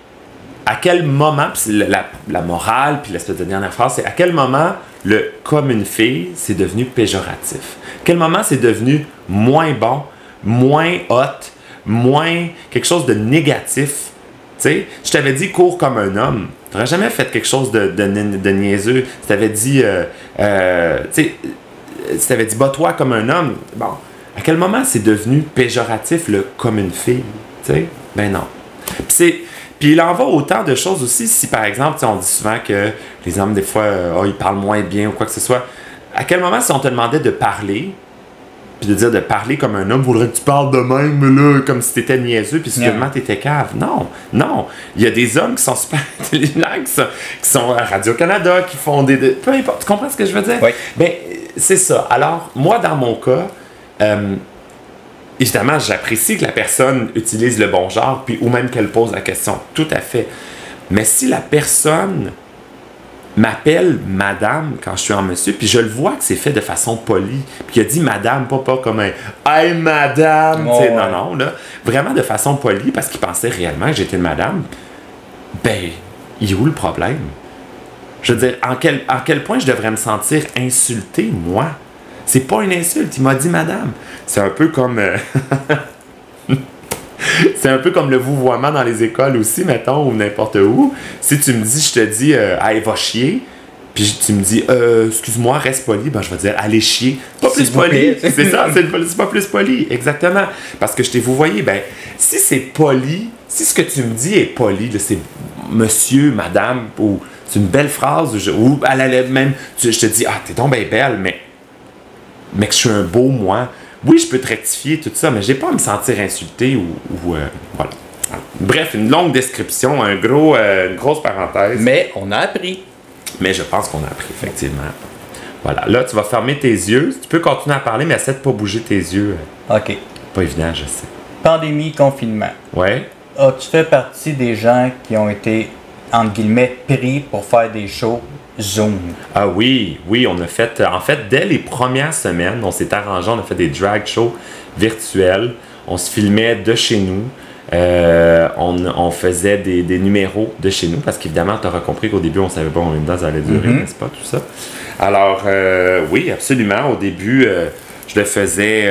à quel moment, puis la morale, puis l'espèce de dernière phrase, c'est à quel moment le « comme une fille » c'est devenu péjoratif? À quel moment c'est devenu moins bon, moins hot, moins quelque chose de négatif? Tu sais, je t'avais dit « cours comme un homme ». Tu n'aurais jamais fait quelque chose de niaiseux. Je t'avais dit, tu sais, tu t'avais dit « bats-toi comme un homme ». Bon, à quel moment c'est devenu péjoratif le « comme une fille ». Tu sais, ben non. Puis il en va autant de choses aussi, si par exemple, on dit souvent que les hommes, des fois, ils parlent moins bien ou quoi que ce soit. À quel moment, si on te demandait de parler, puis de dire de parler comme un homme, faudrait que tu parles de même, là, comme si t'étais niaiseux, puis finalement t'étais cave. Non. Il y a des hommes qui sont super intelligents, qui sont à Radio-Canada, qui font peu importe. Tu comprends ce que je veux dire? Oui. Ben, c'est ça. Alors, moi, dans mon cas, évidemment, j'apprécie que la personne utilise le bon genre, puis ou même qu'elle pose la question. Tout à fait. Mais si la personne m'appelle madame quand je suis en monsieur, puis je le vois que c'est fait de façon polie, puis il a dit madame, pas comme un « Hey, madame! Oh, » Non, là. Vraiment de façon polie, parce qu'il pensait réellement que j'étais une madame. Ben, il est où le problème? Je veux dire, en quel point je devrais me sentir insulté, moi? C'est pas une insulte, il m'a dit madame. C'est un peu comme... c'est un peu comme le vouvoiement dans les écoles aussi, mettons, ou n'importe où. Si tu me dis, je te dis, hey, va chier, puis tu me dis, excuse-moi, reste poli, ben je vais dire, allez chier. Pas plus poli. C'est ça, c'est pas plus poli, exactement. Parce que je t'ai vouvoyé, ben, si c'est poli, si ce que tu me dis est poli, là, c'est monsieur, madame, ou c'est une belle phrase ou à la même, je te dis, ah, t'es donc bien belle, mais que je suis un beau moi. Oui, je peux te rectifier tout ça, mais j'ai pas à me sentir insulté ou voilà. Bref, une longue description, une grosse parenthèse. Mais on a appris. Mais je pense qu'on a appris, effectivement. Voilà. Là, tu vas fermer tes yeux. Tu peux continuer à parler, mais essaie de pas bouger tes yeux. OK. Pas évident, je sais. Pandémie, confinement. Ouais. As-tu fait partie des gens qui ont été, entre guillemets, pris pour faire des shows Zoom? Ah oui, on a fait... En fait, dès les premières semaines, on s'est arrangé, on a fait des drag shows virtuels. On se filmait de chez nous. On faisait des numéros de chez nous parce qu'évidemment, tu auras compris qu'au début, on savait pas combien de temps ça allait durer, n'est-ce pas, tout ça? Alors, oui, absolument. Au début, je le faisais,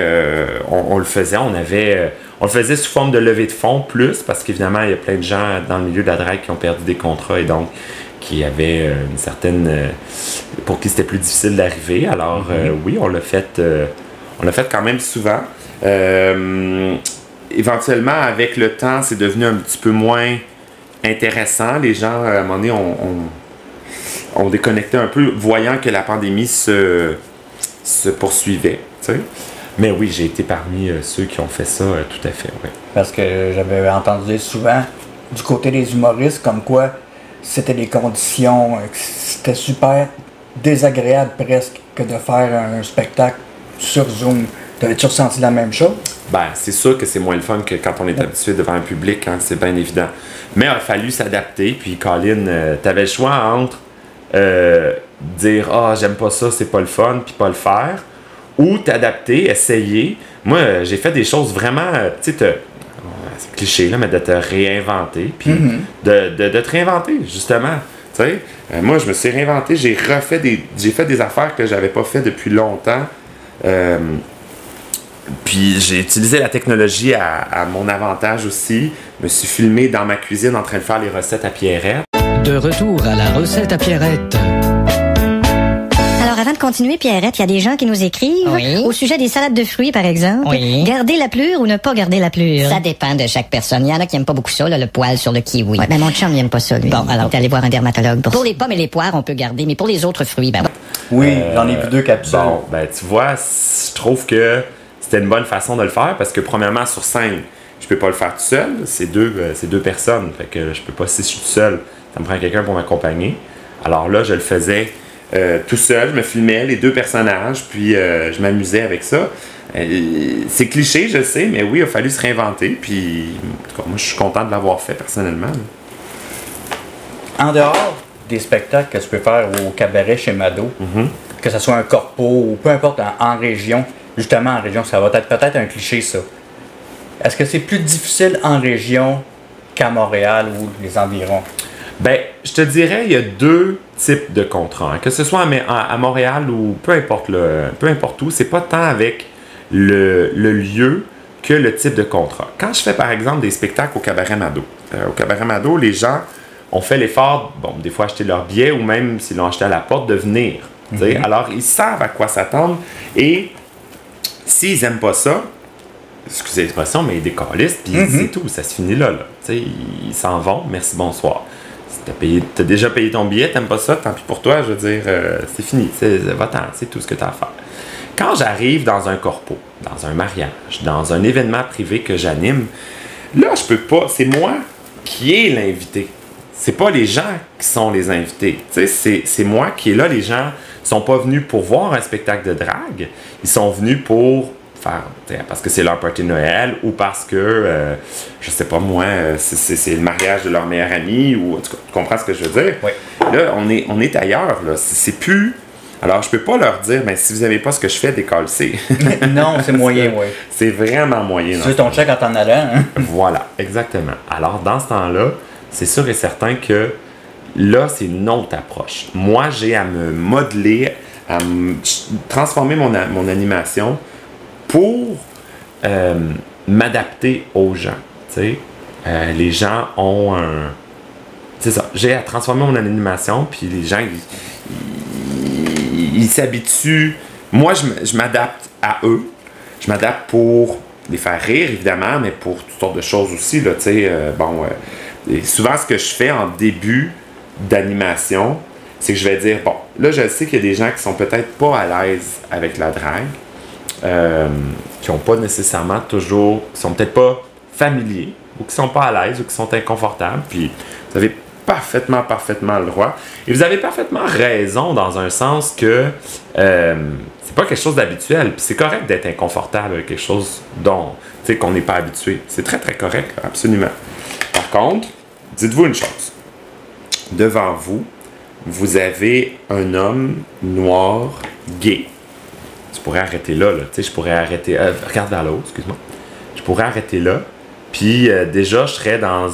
on le faisait, on le faisait sous forme de levée de fonds plus parce qu'évidemment, il y a plein de gens dans le milieu de la drague qui ont perdu des contrats et donc qui avaient une certaine... pour qui c'était plus difficile d'arriver. Alors, oui, on l'a fait quand même souvent. Éventuellement, avec le temps, c'est devenu un petit peu moins intéressant. Les gens, à un moment donné, ont déconnecté un peu, voyant que la pandémie se poursuivait. T'sais. Mais oui, j'ai été parmi ceux qui ont fait ça, tout à fait. Ouais. Parce que j'avais entendu souvent du côté des humoristes comme quoi c'était des conditions, c'était super désagréable presque que de faire un spectacle sur Zoom. T'avais-tu ressenti la même chose? Ben, c'est sûr que c'est moins le fun que quand on est habitué devant un public, hein, c'est bien évident. Mais il a fallu s'adapter, puis Colin, t'avais le choix entre dire « Ah, j'aime pas ça, c'est pas le fun », puis pas le faire, ou t'adapter, essayer. Moi, j'ai fait des choses vraiment, tu sais, c'est cliché, là, mais de te réinventer, puis de te réinventer, justement. Tu sais, moi, je me suis réinventé, j'ai fait des affaires que j'avais pas fait depuis longtemps. Puis j'ai utilisé la technologie à mon avantage aussi. Je me suis filmé dans ma cuisine en train de faire les recettes à Pierrette. De retour à la recette à Pierrette. Alors avant de continuer, Pierrette, il y a des gens qui nous écrivent au sujet des salades de fruits, par exemple. Garder la plure ou ne pas garder la plure? Ça dépend de chaque personne. Il y en a qui aiment pas beaucoup ça, là, le poil sur le kiwi. Ouais, ben mon chum, il aime pas ça, lui. Bon, alors, t'es allé voir un dermatologue pour les pommes et les poires, on peut garder, mais pour les autres fruits, ben... Oui, j'en ai vu 2 capsules. Bon, ben tu vois, je trouve que c'était une bonne façon de le faire parce que premièrement, sur scène, je peux pas le faire tout seul. C'est deux personnes. Fait que je peux pas, si je suis tout seul, ça me prend quelqu'un pour m'accompagner. Alors là, je le faisais tout seul. Je me filmais les 2 personnages, puis je m'amusais avec ça. C'est cliché, je sais, mais oui, il a fallu se réinventer. Puis, en tout cas, moi, je suis content de l'avoir fait personnellement. En dehors des spectacles que tu peux faire au cabaret chez Mado, que ce soit un corpo ou peu importe en région, justement en région, ça va être peut-être un cliché ça. Est-ce que c'est plus difficile en région qu'à Montréal ou les environs? Ben, je te dirais, il y a 2 types de contrats. Hein. Que ce soit à Montréal ou peu importe où, c'est pas tant avec le lieu que le type de contrat. Quand je fais par exemple des spectacles au Cabaret Mado, les gens ont fait l'effort, bon, des fois acheter leur billet ou même s'ils l'ont acheté à la porte, de venir. Alors, ils savent à quoi s'attendre et s'ils n'aiment pas ça, excusez l'expression, mais ils décalissent, puis c'est tout, ça se finit là. Ils s'en vont, merci, bonsoir. Si t'as déjà payé ton billet, t'aimes pas ça, tant pis pour toi, je veux dire, c'est fini, va-t'en, c'est tout ce que t'as à faire. Quand j'arrive dans un corpo, dans un mariage, dans un événement privé que j'anime, là, je peux pas, c'est moi qui est l'invité. C'est pas les gens qui sont les invités. C'est moi qui est là. Les gens sont pas venus pour voir un spectacle de drague. Ils sont venus pour faire, parce que c'est leur party de Noël ou parce que, je sais pas moi, c'est le mariage de leur meilleur ami ou tu comprends ce que je veux dire? Oui. Là, on est ailleurs. Là. C'est plus... Alors, je peux pas leur dire, ben, si vous n'aimez pas ce que je fais, décalcez. Non, c'est moyen, oui. C'est vraiment moyen. Tu veux ton chèque en t'en allant, hein? Voilà, exactement. Alors, dans ce temps-là, c'est sûr et certain que là, c'est une autre approche. Moi, j'ai à me modeler, à transformer mon animation pour m'adapter aux gens. Les gens ont un... C'est ça. J'ai à transformer mon animation, puis les gens, ils s'habituent. Moi, je m'adapte à eux. Je m'adapte pour les faire rire, évidemment, mais pour toutes sortes de choses aussi. Là, et souvent, ce que je fais en début d'animation, c'est que je vais dire, bon, là, je sais qu'il y a des gens qui sont peut-être pas à l'aise avec la drague, qui n'ont pas nécessairement toujours, qui sont peut-être pas familiers, ou qui sont pas à l'aise, ou qui sont inconfortables, puis vous avez parfaitement le droit. Et vous avez parfaitement raison dans un sens que c'est pas quelque chose d'habituel, puis c'est correct d'être inconfortable avec quelque chose dont, tu sais, qu'on n'est pas habitué. C'est très, très correct, absolument. Par contre, dites-vous une chose. Devant vous, vous avez un homme noir, gay. Tu pourrais arrêter là, tu sais, je pourrais arrêter... regarde vers l'autre, excuse-moi. Je pourrais arrêter là, puis déjà, je serais dans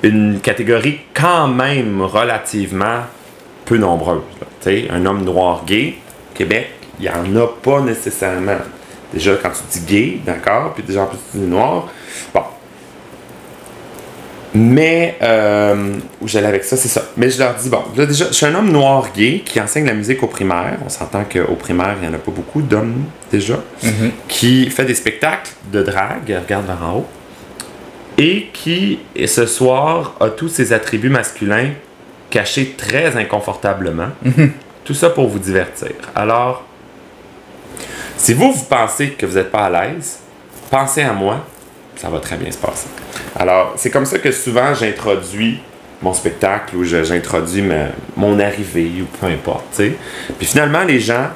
une catégorie quand même relativement peu nombreuse. Tu sais, un homme noir gay, au Québec, il n'y en a pas nécessairement. Déjà, quand tu dis gay, d'accord, puis déjà en plus tu dis noir, bon. Mais, où j'allais avec ça, c'est ça. Mais je leur dis, bon, là déjà, je suis un homme noir gay qui enseigne la musique au primaire. On s'entend qu'au primaire, il n'y en a pas beaucoup d'hommes déjà, qui fait des spectacles de drague, regarde vers en haut, et qui, ce soir, a tous ses attributs masculins cachés très inconfortablement. Tout ça pour vous divertir. Alors, si vous pensez que vous n'êtes pas à l'aise, pensez à moi, ça va très bien se passer. Alors, c'est comme ça que souvent j'introduis mon spectacle ou j'introduis mon arrivée ou peu importe, tu sais. Puis finalement, les gens,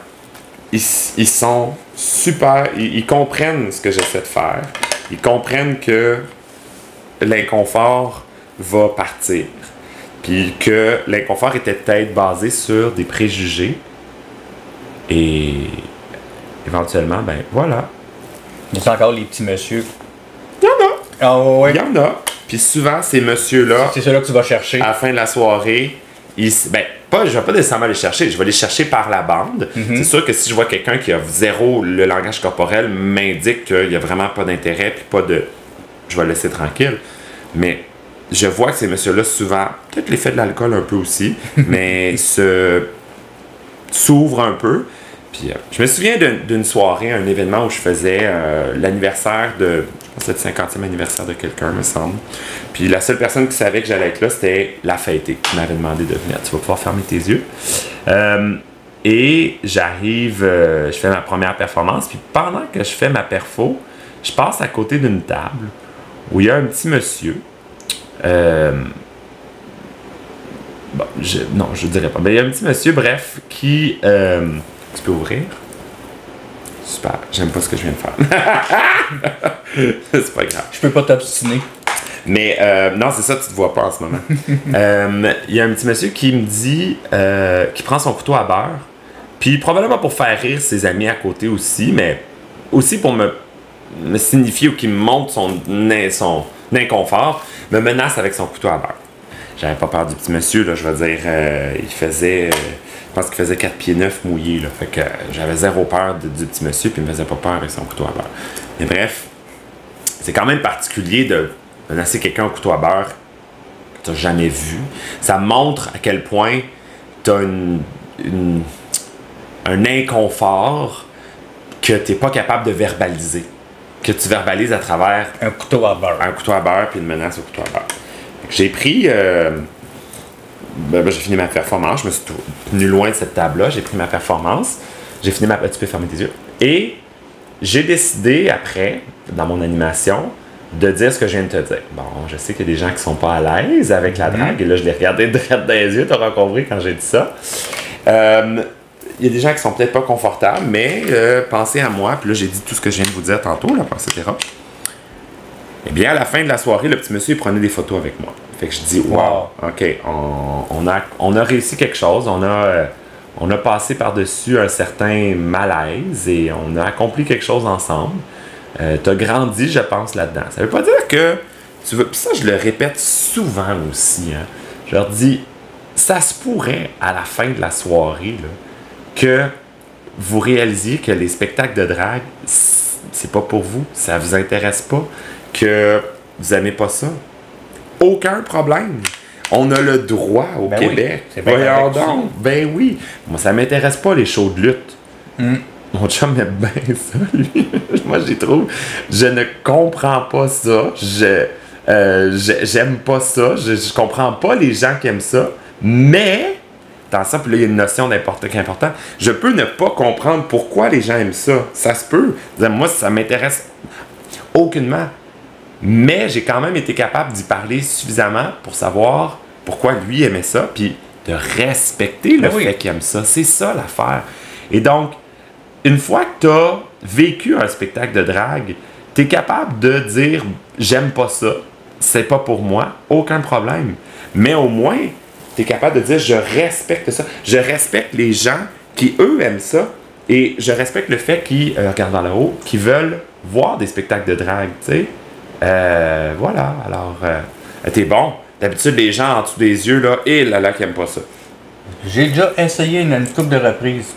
ils sont super, ils comprennent ce que j'essaie de faire. Ils comprennent que l'inconfort va partir. Puis que l'inconfort était peut-être basé sur des préjugés. Et éventuellement, ben voilà. Il y a encore les petits messieurs. Il y en a. Ah ouais. Il y en a. Puis souvent, ces messieurs-là, c'est ceux-là que tu vas chercher. À la fin de la soirée, je vais pas nécessairement les chercher, je vais les chercher par la bande. C'est sûr que si je vois quelqu'un qui a zéro le langage corporel, m'indique qu'il n'y a vraiment pas d'intérêt, puis pas de... Je vais le laisser tranquille. Mais je vois que ces messieurs-là, souvent, peut-être l'effet de l'alcool un peu aussi, mais s'ouvrent un peu. Puis je me souviens d'une soirée, un événement où je faisais l'anniversaire de... Je pense que c'était le 50e anniversaire de quelqu'un, me semble. Puis la seule personne qui savait que j'allais être là, c'était la fêtée qui m'avait demandé de venir. Tu vas pouvoir fermer tes yeux. Et j'arrive, je fais ma première performance. Puis pendant que je fais ma perfo, je passe à côté d'une table où il y a un petit monsieur. Non, je dirais pas. Mais il y a un petit monsieur, bref, qui... tu peux ouvrir? Super, j'aime pas ce que je viens de faire. C'est pas grave. Je peux pas t'obstiner. Mais non, c'est ça, tu te vois pas en ce moment. Il y a un petit monsieur qui me dit qui prend son couteau à beurre, puis probablement pour faire rire ses amis à côté aussi, mais aussi pour me signifier ou qui me montre son inconfort, me menace avec son couteau à beurre. J'avais pas peur du petit monsieur, là, je veux dire, il faisait... je pense qu'il faisait 4 pieds 9 mouillés, là. Fait que j'avais zéro peur du petit monsieur, puis il me faisait pas peur avec son couteau à beurre. Mais bref, c'est quand même particulier de menacer quelqu'un au couteau à beurre que tu n'as jamais vu. Ça montre à quel point tu as un inconfort que tu n'es pas capable de verbaliser. Que tu verbalises à travers... un couteau à beurre. Un couteau à beurre, puis une menace au couteau à beurre. J'ai pris... j'ai fini ma performance. Je me suis tenu loin de cette table-là. J'ai pris ma performance. J'ai fini ma... Tu peux fermer tes yeux. Et j'ai décidé, après, dans mon animation, de dire ce que je viens de te dire. Bon, je sais qu'il y a des gens qui sont pas à l'aise avec la drague. Et là, je l'ai regardé droit dans les yeux. Tu auras compris quand j'ai dit ça. Il y a des gens qui sont peut-être pas confortables, mais pensez à moi. Puis là, j'ai dit tout ce que je viens de vous dire tantôt, là, etc. Eh bien, à la fin de la soirée, le petit monsieur, il prenait des photos avec moi. Fait que je dis, wow, OK, on a réussi quelque chose. On a passé par-dessus un certain malaise et on a accompli quelque chose ensemble. T'as grandi, je pense, là-dedans. Ça veut pas dire que tu veux... Puis ça, je le répète souvent aussi. Hein. Je leur dis, ça se pourrait, à la fin de la soirée, là, que vous réalisiez que les spectacles de drague, c'est pas pour vous, ça vous intéresse pas, que vous aimez pas ça. Aucun problème. On a le droit au Québec. Oui, voyons donc. Ben oui. Moi, ça m'intéresse pas, les shows de lutte. Mon chum aime bien ça, lui. Moi, j'y trouve. Je ne comprends pas ça. J'aime pas ça. Je comprends pas les gens qui aiment ça. Mais, attention, puis là, il y a une notion d'important important. Je peux ne pas comprendre pourquoi les gens aiment ça. Ça se peut. Moi, ça m'intéresse aucunement. Mais j'ai quand même été capable d'y parler suffisamment pour savoir pourquoi lui aimait ça, puis de respecter le fait qu'il aime ça. C'est ça l'affaire. Et donc, une fois que tu as vécu un spectacle de drague, tu es capable de dire « j'aime pas ça, c'est pas pour moi », aucun problème. Mais au moins, tu es capable de dire « je respecte ça ». Je respecte les gens qui, eux, aiment ça, et je respecte le fait qu'ils, regardent vers le haut, qu'ils veulent voir des spectacles de drague, tu sais. Voilà, alors, t'es bon. D'habitude, les gens en dessous des yeux, là, et là, qui aiment pas ça. J'ai déjà essayé une couple de reprises.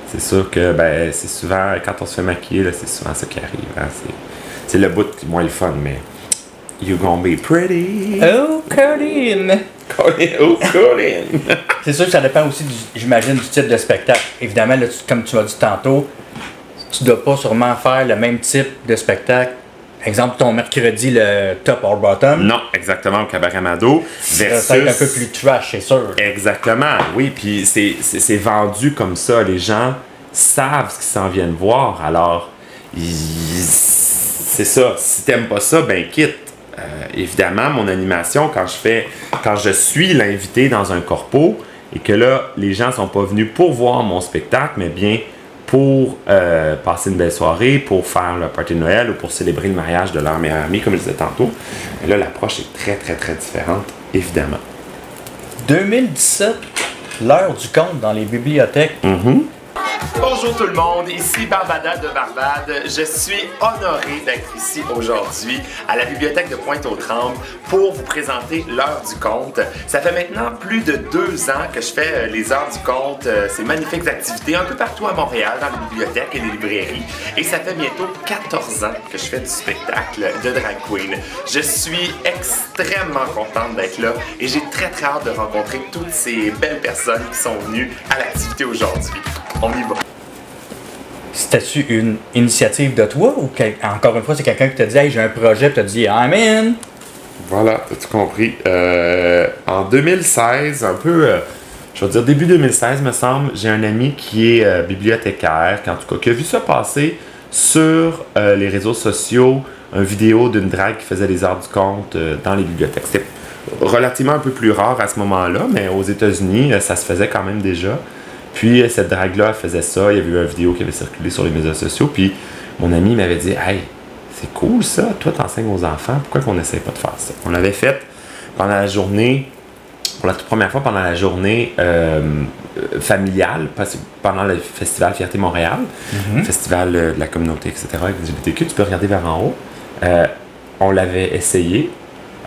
C'est sûr que, ben, c'est souvent, quand on se fait maquiller, là, c'est souvent ça qui arrive. Hein? C'est le bout qui est moins le fun, mais... You gonna be pretty. Oh, Colin! Oh, Colin! C'est sûr que ça dépend aussi, j'imagine, du type de spectacle. Évidemment, là, comme tu m'as dit tantôt, tu dois pas sûrement faire le même type de spectacle. Exemple, ton mercredi, le top or bottom. Non, exactement, au Cabaret Mado. Versus... C'est un peu plus trash, c'est sûr. Exactement, oui. Puis c'est vendu comme ça. Les gens savent ce qu'ils s'en viennent voir. Alors, c'est ça. Si t'aimes pas ça, ben quitte. Évidemment, mon animation, quand je suis l'invité dans un corpo et que là, les gens sont pas venus pour voir mon spectacle, mais bien pour passer une belle soirée, pour faire le party de Noël ou pour célébrer le mariage de leur meilleur ami, comme je disais tantôt. Et là, l'approche est très, très, très différente, évidemment. 2017, l'heure du conte dans les bibliothèques. Bonjour tout le monde, ici Barbada de Barbade. Je suis honoré d'être ici aujourd'hui à la bibliothèque de Pointe-aux-Trembles pour vous présenter l'heure du conte. Ça fait maintenant plus de 2 ans que je fais les heures du conte, ces magnifiques activités un peu partout à Montréal, dans les bibliothèques et les librairies. Et ça fait bientôt 14 ans que je fais du spectacle de drag queen. Je suis extrêmement contente d'être là et j'ai très très hâte de rencontrer toutes ces belles personnes qui sont venues à l'activité aujourd'hui. On y va. C'était-tu une initiative de toi ou encore une fois c'est quelqu'un qui t'a dit hey, j'ai un projet et t'a dit I'm in? Voilà, as-tu compris? En 2016, un peu, je vais dire début 2016 me semble, j'ai un ami qui est bibliothécaire, qui a vu ça passer sur les réseaux sociaux, une vidéo d'une drague qui faisait les heures du conte dans les bibliothèques. C'était relativement un peu plus rare à ce moment-là, mais aux États-Unis, ça se faisait quand même déjà. Puis cette drague-là, elle faisait ça. Il y avait eu une vidéo qui avait circulé sur les médias sociaux. Puis mon ami m'avait dit « Hey, c'est cool ça, toi t'enseignes aux enfants, pourquoi qu'on n'essaie pas de faire ça? » On l'avait fait pendant la journée, pour la toute première fois pendant la journée familiale, pendant le festival Fierté Montréal, festival de la communauté, etc., avec LGBTQ, tu peux regarder vers en haut. On l'avait essayé.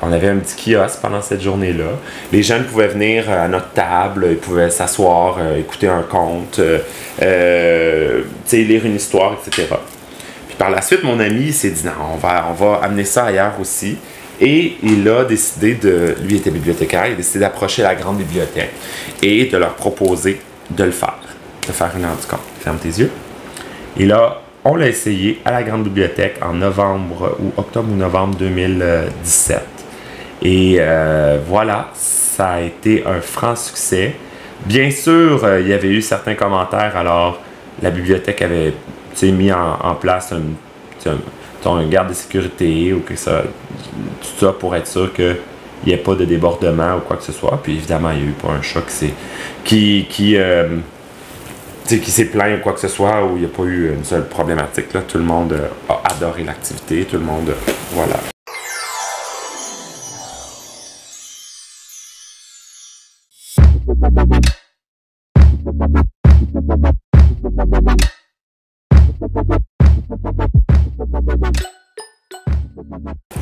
On avait un petit kiosque pendant cette journée-là. Les jeunes pouvaient venir à notre table, ils pouvaient s'asseoir, écouter un conte, lire une histoire, etc. Puis par la suite, mon ami s'est dit non, on va amener ça ailleurs aussi. Et il a décidé lui était bibliothécaire, il a décidé d'approcher la grande bibliothèque et de leur proposer de le faire, de faire une heure du conte. Ferme tes yeux. Et là, on l'a essayé à la grande bibliothèque en octobre ou novembre 2017. Et voilà, ça a été un franc succès. Bien sûr, il y avait eu certains commentaires, alors la bibliothèque avait mis en place un garde de sécurité ou tout ça pour être sûr qu'il n'y ait pas de débordement ou quoi que ce soit. Puis évidemment, il n'y a eu pas un chat qui s'est plaint ou quoi que ce soit, où il n'y a pas eu une seule problématique. Là. Tout le monde a adoré l'activité, tout le monde, voilà.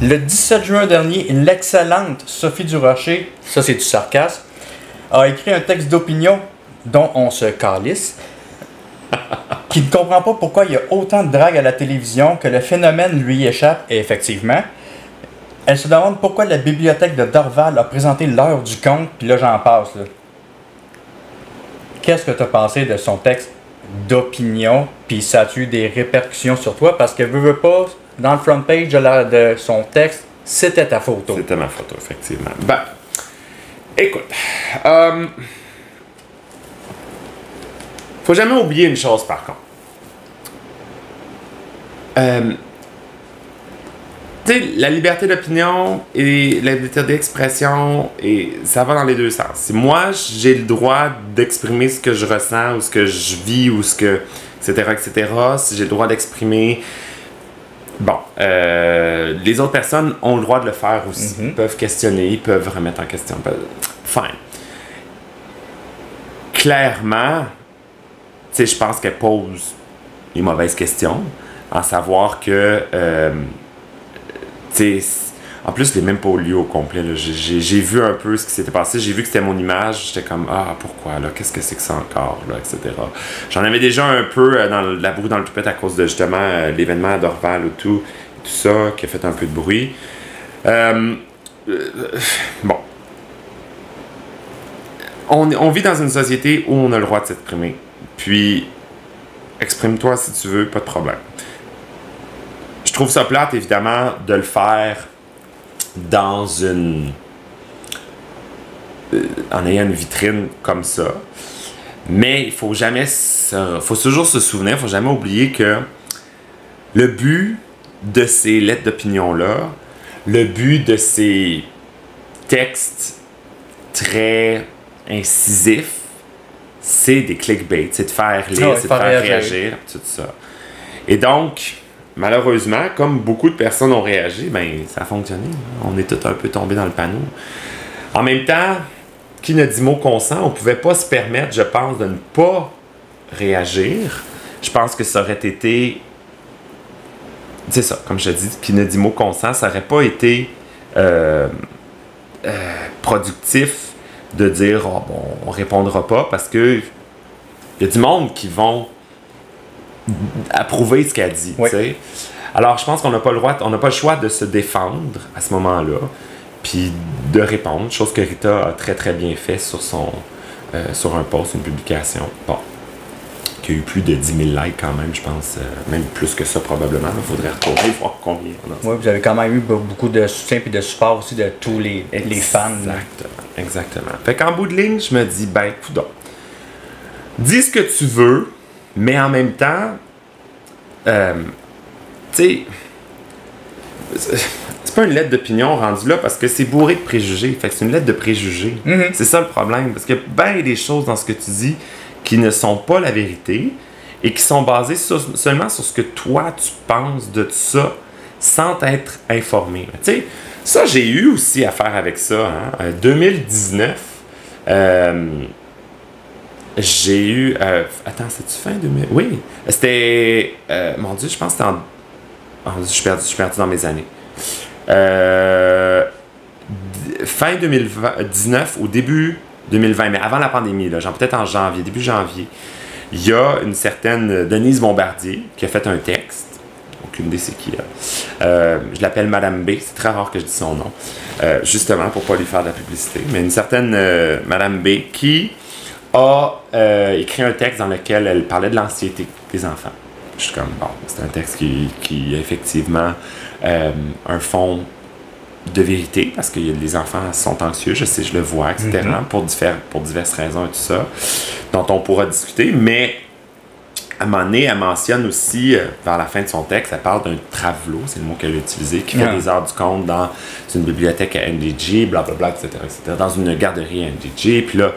Le 17 juin dernier, l'excellente Sophie Durocher, ça c'est du sarcasme, a écrit un texte d'opinion dont on se calisse, qui ne comprend pas pourquoi il y a autant de drague à la télévision, que le phénomène lui échappe, et effectivement, elle se demande pourquoi la bibliothèque de Dorval a présenté l'heure du conte, puis là j'en passe. Là. Qu'est-ce que tu as pensé de son texte d'opinion, puis ça a eu des répercussions sur toi, parce que veut pas, dans le front page de son texte, C'était ta photo. C'était ma photo, effectivement. Ben, écoute, faut jamais oublier une chose, par contre. Tu sais, la liberté d'opinion et la liberté d'expression, et ça va dans les deux sens. Si moi, j'ai le droit d'exprimer ce que je ressens, ou ce que je vis, ou ce que... etc., si j'ai le droit d'exprimer... Bon, les autres personnes ont le droit de le faire aussi. Ils peuvent questionner, ils peuvent remettre en question. Fine. Clairement, tu sais, je pense qu'elle pose les mauvaises questions, en savoir que... en plus, je l'ai même pas lu au complet. J'ai vu un peu ce qui s'était passé. J'ai vu que c'était mon image. J'étais comme, pourquoi là? Qu'est-ce que c'est que ça encore? Là, etc. J'en avais déjà un peu dans la boue dans le toupette à cause de justement l'événement à Dorval ou tout ça, qui a fait un peu de bruit. Bon. On vit dans une société où on a le droit de s'exprimer. Puis, exprime-toi si tu veux, pas de problème. Je trouve ça plate, évidemment, de le faire dans une... en ayant une vitrine comme ça. Mais il faut jamais... faut toujours se souvenir, il faut jamais oublier que le but de ces lettres d'opinion-là, le but de ces textes très incisifs, c'est des clickbait, c'est de faire lire, c'est de faire réagir, tout ça. Et donc... malheureusement, comme beaucoup de personnes ont réagi, ben ça a fonctionné. On est tous un peu tombés dans le panneau. En même temps, qui ne dit mot consent, on ne pouvait pas se permettre, je pense, de ne pas réagir. Je pense que ça aurait été... c'est ça, comme je te dis, qui ne dit mot consent, ça n'aurait pas été productif de dire « bon, on ne répondra pas » parce que il y a du monde qui vont approuver ce qu'elle dit. Oui. Alors, je pense qu'on n'a pas le droit, on n'a pas le choix de se défendre à ce moment-là, puis de répondre, chose que Rita a très très bien fait sur son sur un post, une publication. Bon, qui a eu plus de 10 000 likes quand même, je pense, même plus que ça probablement. Il faudrait retourner voir combien. Oui, vous avez quand même eu beaucoup de soutien et de support aussi de tous les fans. Exactement. Fait qu'en bout de ligne, je me dis, ben, coudonc, dis ce que tu veux, mais en même temps, tu sais, c'est pas une lettre d'opinion rendue là parce que c'est bourré de préjugés. Fait que c'est une lettre de préjugés. Mm-hmm. C'est ça le problème. Parce qu'il y a bien des choses dans ce que tu dis qui ne sont pas la vérité et qui sont basées seulement sur ce que toi tu penses de ça sans t'être informé. Tu sais, ça j'ai eu aussi à faire avec ça. Hein. 2019, j'ai eu... attends, c'est-tu fin 2000? Oui, c'était... mon Dieu, je pense que c'était en... Oh, je suis perdu dans mes années. Fin 2019 ou début 2020, mais avant la pandémie, là, genre peut-être en janvier, début janvier, il y a une certaine Denise Bombardier qui a fait un texte. Aucune idée c'est qui, là. Je l'appelle Madame B, c'est très rare que je dise son nom, justement pour ne pas lui faire de la publicité, mais une certaine Madame B qui a écrit un texte dans lequel elle parlait de l'anxiété des enfants. Je suis comme, bon, c'est un texte qui a effectivement un fond de vérité, parce que les enfants sont anxieux, je sais, je le vois, etc., mm-hmm. pour diverses raisons et tout ça, dont on pourra discuter, mais à un moment donné, elle mentionne aussi, vers la fin de son texte, elle parle d'un travelot, c'est le mot qu'elle a utilisé, qui fait des heures du compte dans une bibliothèque à NDG, blablabla, etc., dans une garderie à NDG, puis là,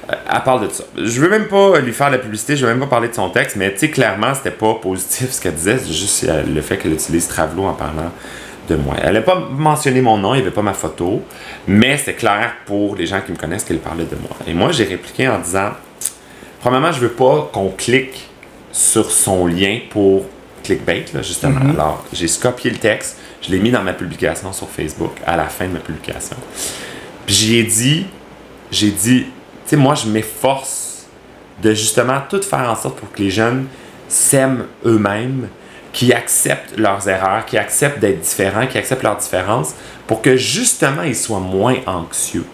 elle parle de ça. Je veux même pas lui faire la publicité, je veux même pas parler de son texte, mais tu sais, clairement, c'était pas positif ce qu'elle disait, c'est juste le fait qu'elle utilise travelot en parlant de moi. Elle n'a pas mentionné mon nom, il n'y avait pas ma photo, mais c'est clair pour les gens qui me connaissent qu'elle parlait de moi. Et moi, j'ai répliqué en disant, premièrement, je veux pas qu'on clique sur son lien pour clickbait, là, justement. Mm-hmm. Alors, j'ai copié le texte, je l'ai mis dans ma publication sur Facebook, à la fin de ma publication. Puis j'ai dit, tu sais, moi, je m'efforce de justement tout faire en sorte pour que les jeunes s'aiment eux-mêmes, qui acceptent leurs erreurs, qui acceptent d'être différents, qui acceptent leurs différences, pour que justement ils soient moins anxieux.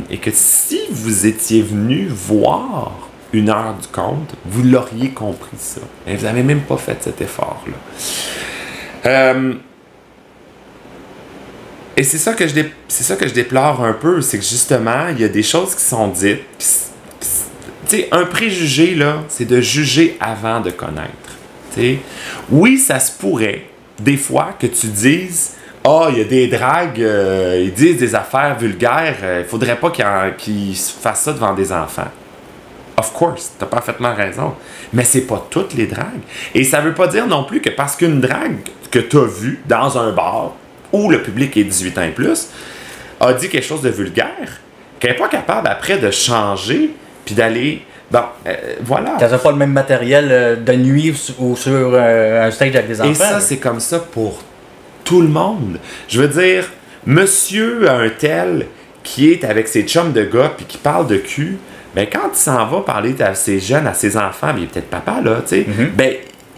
Et que si vous étiez venu voir une heure du compte, vous l'auriez compris ça. Et vous n'avez même pas fait cet effort-là. Et c'est ça que je déplore un peu, c'est que justement, il y a des choses qui sont dites. Tu sais, un préjugé, là, c'est de juger avant de connaître. T'sais. Oui, ça se pourrait, des fois, que tu dises « Ah, il y a des dragues, ils disent des affaires vulgaires, il faudrait pas qu'ils fassent ça devant des enfants. » Of course, t'as parfaitement raison. Mais c'est pas toutes les dragues. Et ça veut pas dire non plus que parce qu'une drague que t'as vue dans un bar, où le public est 18 ans et plus, a dit quelque chose de vulgaire, qu'elle n'est pas capable après de changer puis d'aller... Bon, voilà. Qu'elle n'a pas le même matériel de nuit ou sur un stage avec des enfants. Et ça, c'est comme ça pour tout le monde. Je veux dire, monsieur un tel qui est avec ses chums de gars puis qui parle de cul, ben quand il s'en va parler à ses jeunes, à ses enfants, il est peut-être papa, là, tu sais, ben...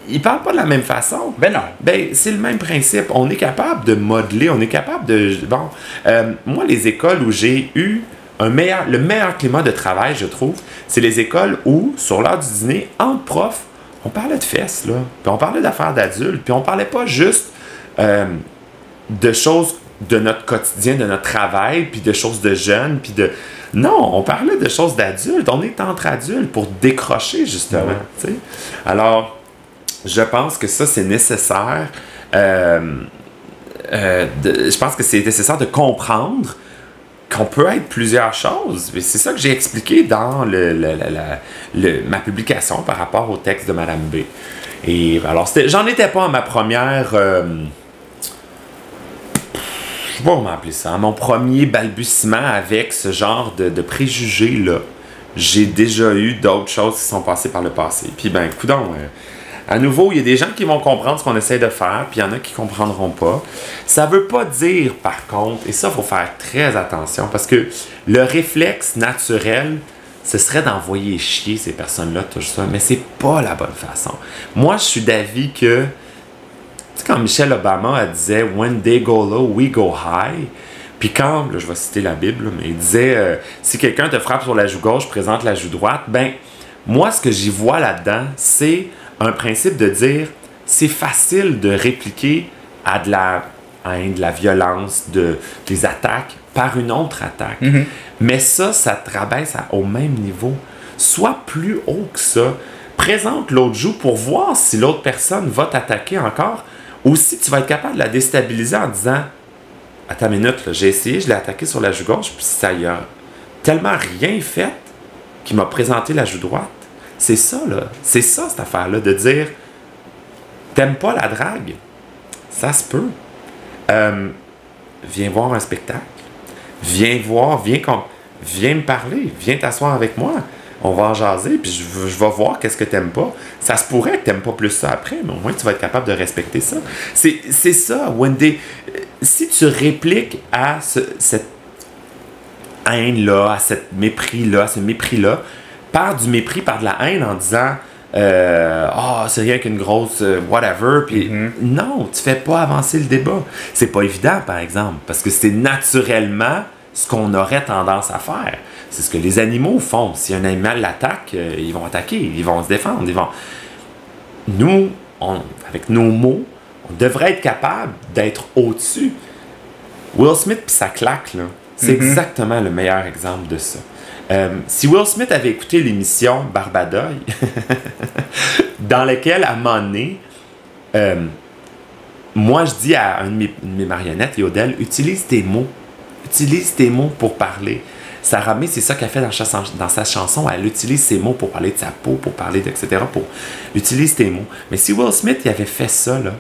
Ils parlent pas de la même façon. Ben non. Ben, c'est le même principe. On est capable de modeler, on est capable de... Bon, moi, les écoles où j'ai eu le meilleur climat de travail, je trouve, c'est les écoles où, sur l'heure du dîner, entre profs, on parlait de fesses, là. Puis on parlait d'affaires d'adultes. Puis on parlait pas juste de choses de notre quotidien, de notre travail, puis de choses de jeunes, puis de... Non, on parlait de choses d'adultes. On est entre adultes pour décrocher, justement. Ouais. T'sais. Alors... Je pense que ça, c'est nécessaire. Je pense que c'est nécessaire de comprendre qu'on peut être plusieurs choses. Et c'est ça que j'ai expliqué dans ma publication par rapport au texte de Madame B. Et alors, j'en étais pas à ma première... je sais pas comment appeler ça. À mon premier balbutiement avec ce genre de préjugés-là. J'ai déjà eu d'autres choses qui sont passées par le passé. Puis, ben, coudonc... À nouveau, il y a des gens qui vont comprendre ce qu'on essaie de faire, puis il y en a qui ne comprendront pas. Ça ne veut pas dire, par contre, et ça, il faut faire très attention, parce que le réflexe naturel, ce serait d'envoyer chier ces personnes-là, tout ça, mais c'est pas la bonne façon. Moi, je suis d'avis que, tu sais, quand Michelle Obama elle disait « When they go low, we go high », puis quand, là, je vais citer la Bible, mais il disait si quelqu'un te frappe sur la joue gauche, présente la joue droite », ben, moi, ce que j'y vois là-dedans, c'est un principe de dire c'est facile de répliquer à de la haine, de la violence, des attaques par une autre attaque. Mais ça te rabaisse au même niveau. Sois plus haut que ça. Présente l'autre joue pour voir si l'autre personne va t'attaquer encore ou si tu vas être capable de la déstabiliser en disant attends une minute, là, j'ai essayé, je l'ai attaqué sur la joue gauche, puis ça y a tellement rien fait qu'il m'a présenté la joue droite. C'est ça, là. C'est ça, cette affaire-là, de dire t'aimes pas la drague? Ça se peut. Viens voir un spectacle. Viens me parler. Viens t'asseoir avec moi. On va en jaser, puis je vais voir qu'est-ce que t'aimes pas. Ça se pourrait que t'aimes pas plus ça après, mais au moins tu vas être capable de respecter ça. C'est ça, Wendy. Si tu répliques à cette haine-là, à ce mépris-là, par du mépris, par de la haine en disant c'est rien qu'une grosse whatever, puis non, tu fais pas avancer le débat. C'est pas évident, par exemple, parce que c'est naturellement ce qu'on aurait tendance à faire. C'est ce que les animaux font. Si un animal l'attaque, ils vont attaquer, ils vont se défendre. Nous, avec nos mots, on devrait être capable d'être au-dessus. Will Smith puis sa claque, là, c'est exactement le meilleur exemple de ça. Si Will Smith avait écouté l'émission Barbadeuil, dans laquelle, à un moment donné, moi, je dis à une de mes marionnettes, Yodel, utilise tes mots. Utilise tes mots pour parler. Sarah May, c'est ça qu'elle fait dans sa chanson. Elle utilise ses mots pour parler de sa peau, pour parler etc. Utilise tes mots. Mais si Will Smith il avait fait ça, là,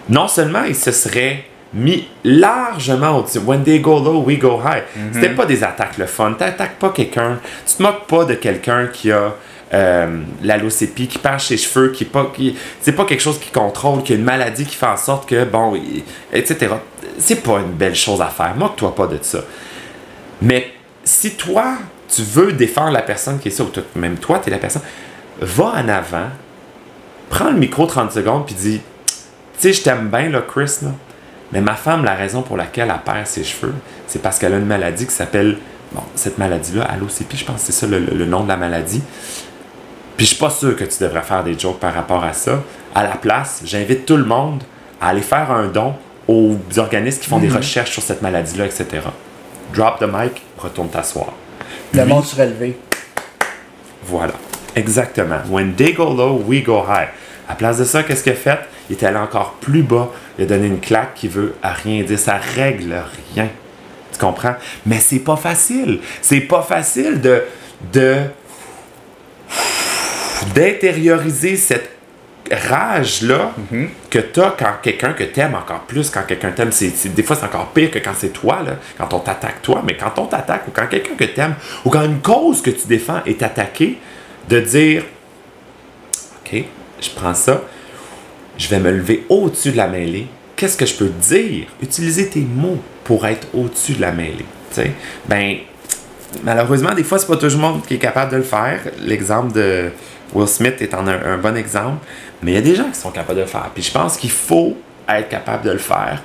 non seulement il se serait mis largement au-dessus. When they go low, we go high. C'était pas des attaques le fun. T'attaques pas quelqu'un. Tu te moques pas de quelqu'un qui a l'allocépie, qui perd ses cheveux, c'est pas quelque chose qui contrôle, qui a une maladie qui fait en sorte que, bon, etc. C'est pas une belle chose à faire. Moque-toi pas de ça. Mais si toi, tu veux défendre la personne qui est ça, ou même toi, tu es la personne, va en avant, prends le micro 30 secondes, puis dis, tu sais, je t'aime bien, là, Chris, là, mais ma femme, la raison pour laquelle elle perd ses cheveux, c'est parce qu'elle a une maladie qui s'appelle, cette maladie-là, allocépie, je pense que c'est ça le nom de la maladie. Puis je suis pas sûr que tu devrais faire des jokes par rapport à ça. À la place, j'invite tout le monde à aller faire un don aux organismes qui font des recherches sur cette maladie-là, etc. Drop the mic, retourne t'asseoir. Le monde surélevé. Voilà, exactement. When they go low, we go high. À place de ça, qu'est-ce qu'il a fait? Il est allé encore plus bas. Il a donné une claque qui veut à rien dire. Ça règle rien. Tu comprends? Mais c'est pas facile. C'est pas facile d'intérioriser cette rage-là que tu as quand quelqu'un que t'aimes encore plus, quand quelqu'un t'aime, des fois c'est encore pire que quand c'est toi, là, quand on t'attaque toi, mais quand on t'attaque ou quand quelqu'un que t'aimes ou quand une cause que tu défends est attaquée, de dire OK, je prends ça, je vais me lever au-dessus de la mêlée, qu'est-ce que je peux dire? Utiliser tes mots pour être au-dessus de la mêlée. T'sais? Ben, malheureusement, des fois, c'est pas tout le monde qui est capable de le faire. L'exemple de Will Smith est un bon exemple, mais il y a des gens qui sont capables de le faire. Puis je pense qu'il faut être capable de le faire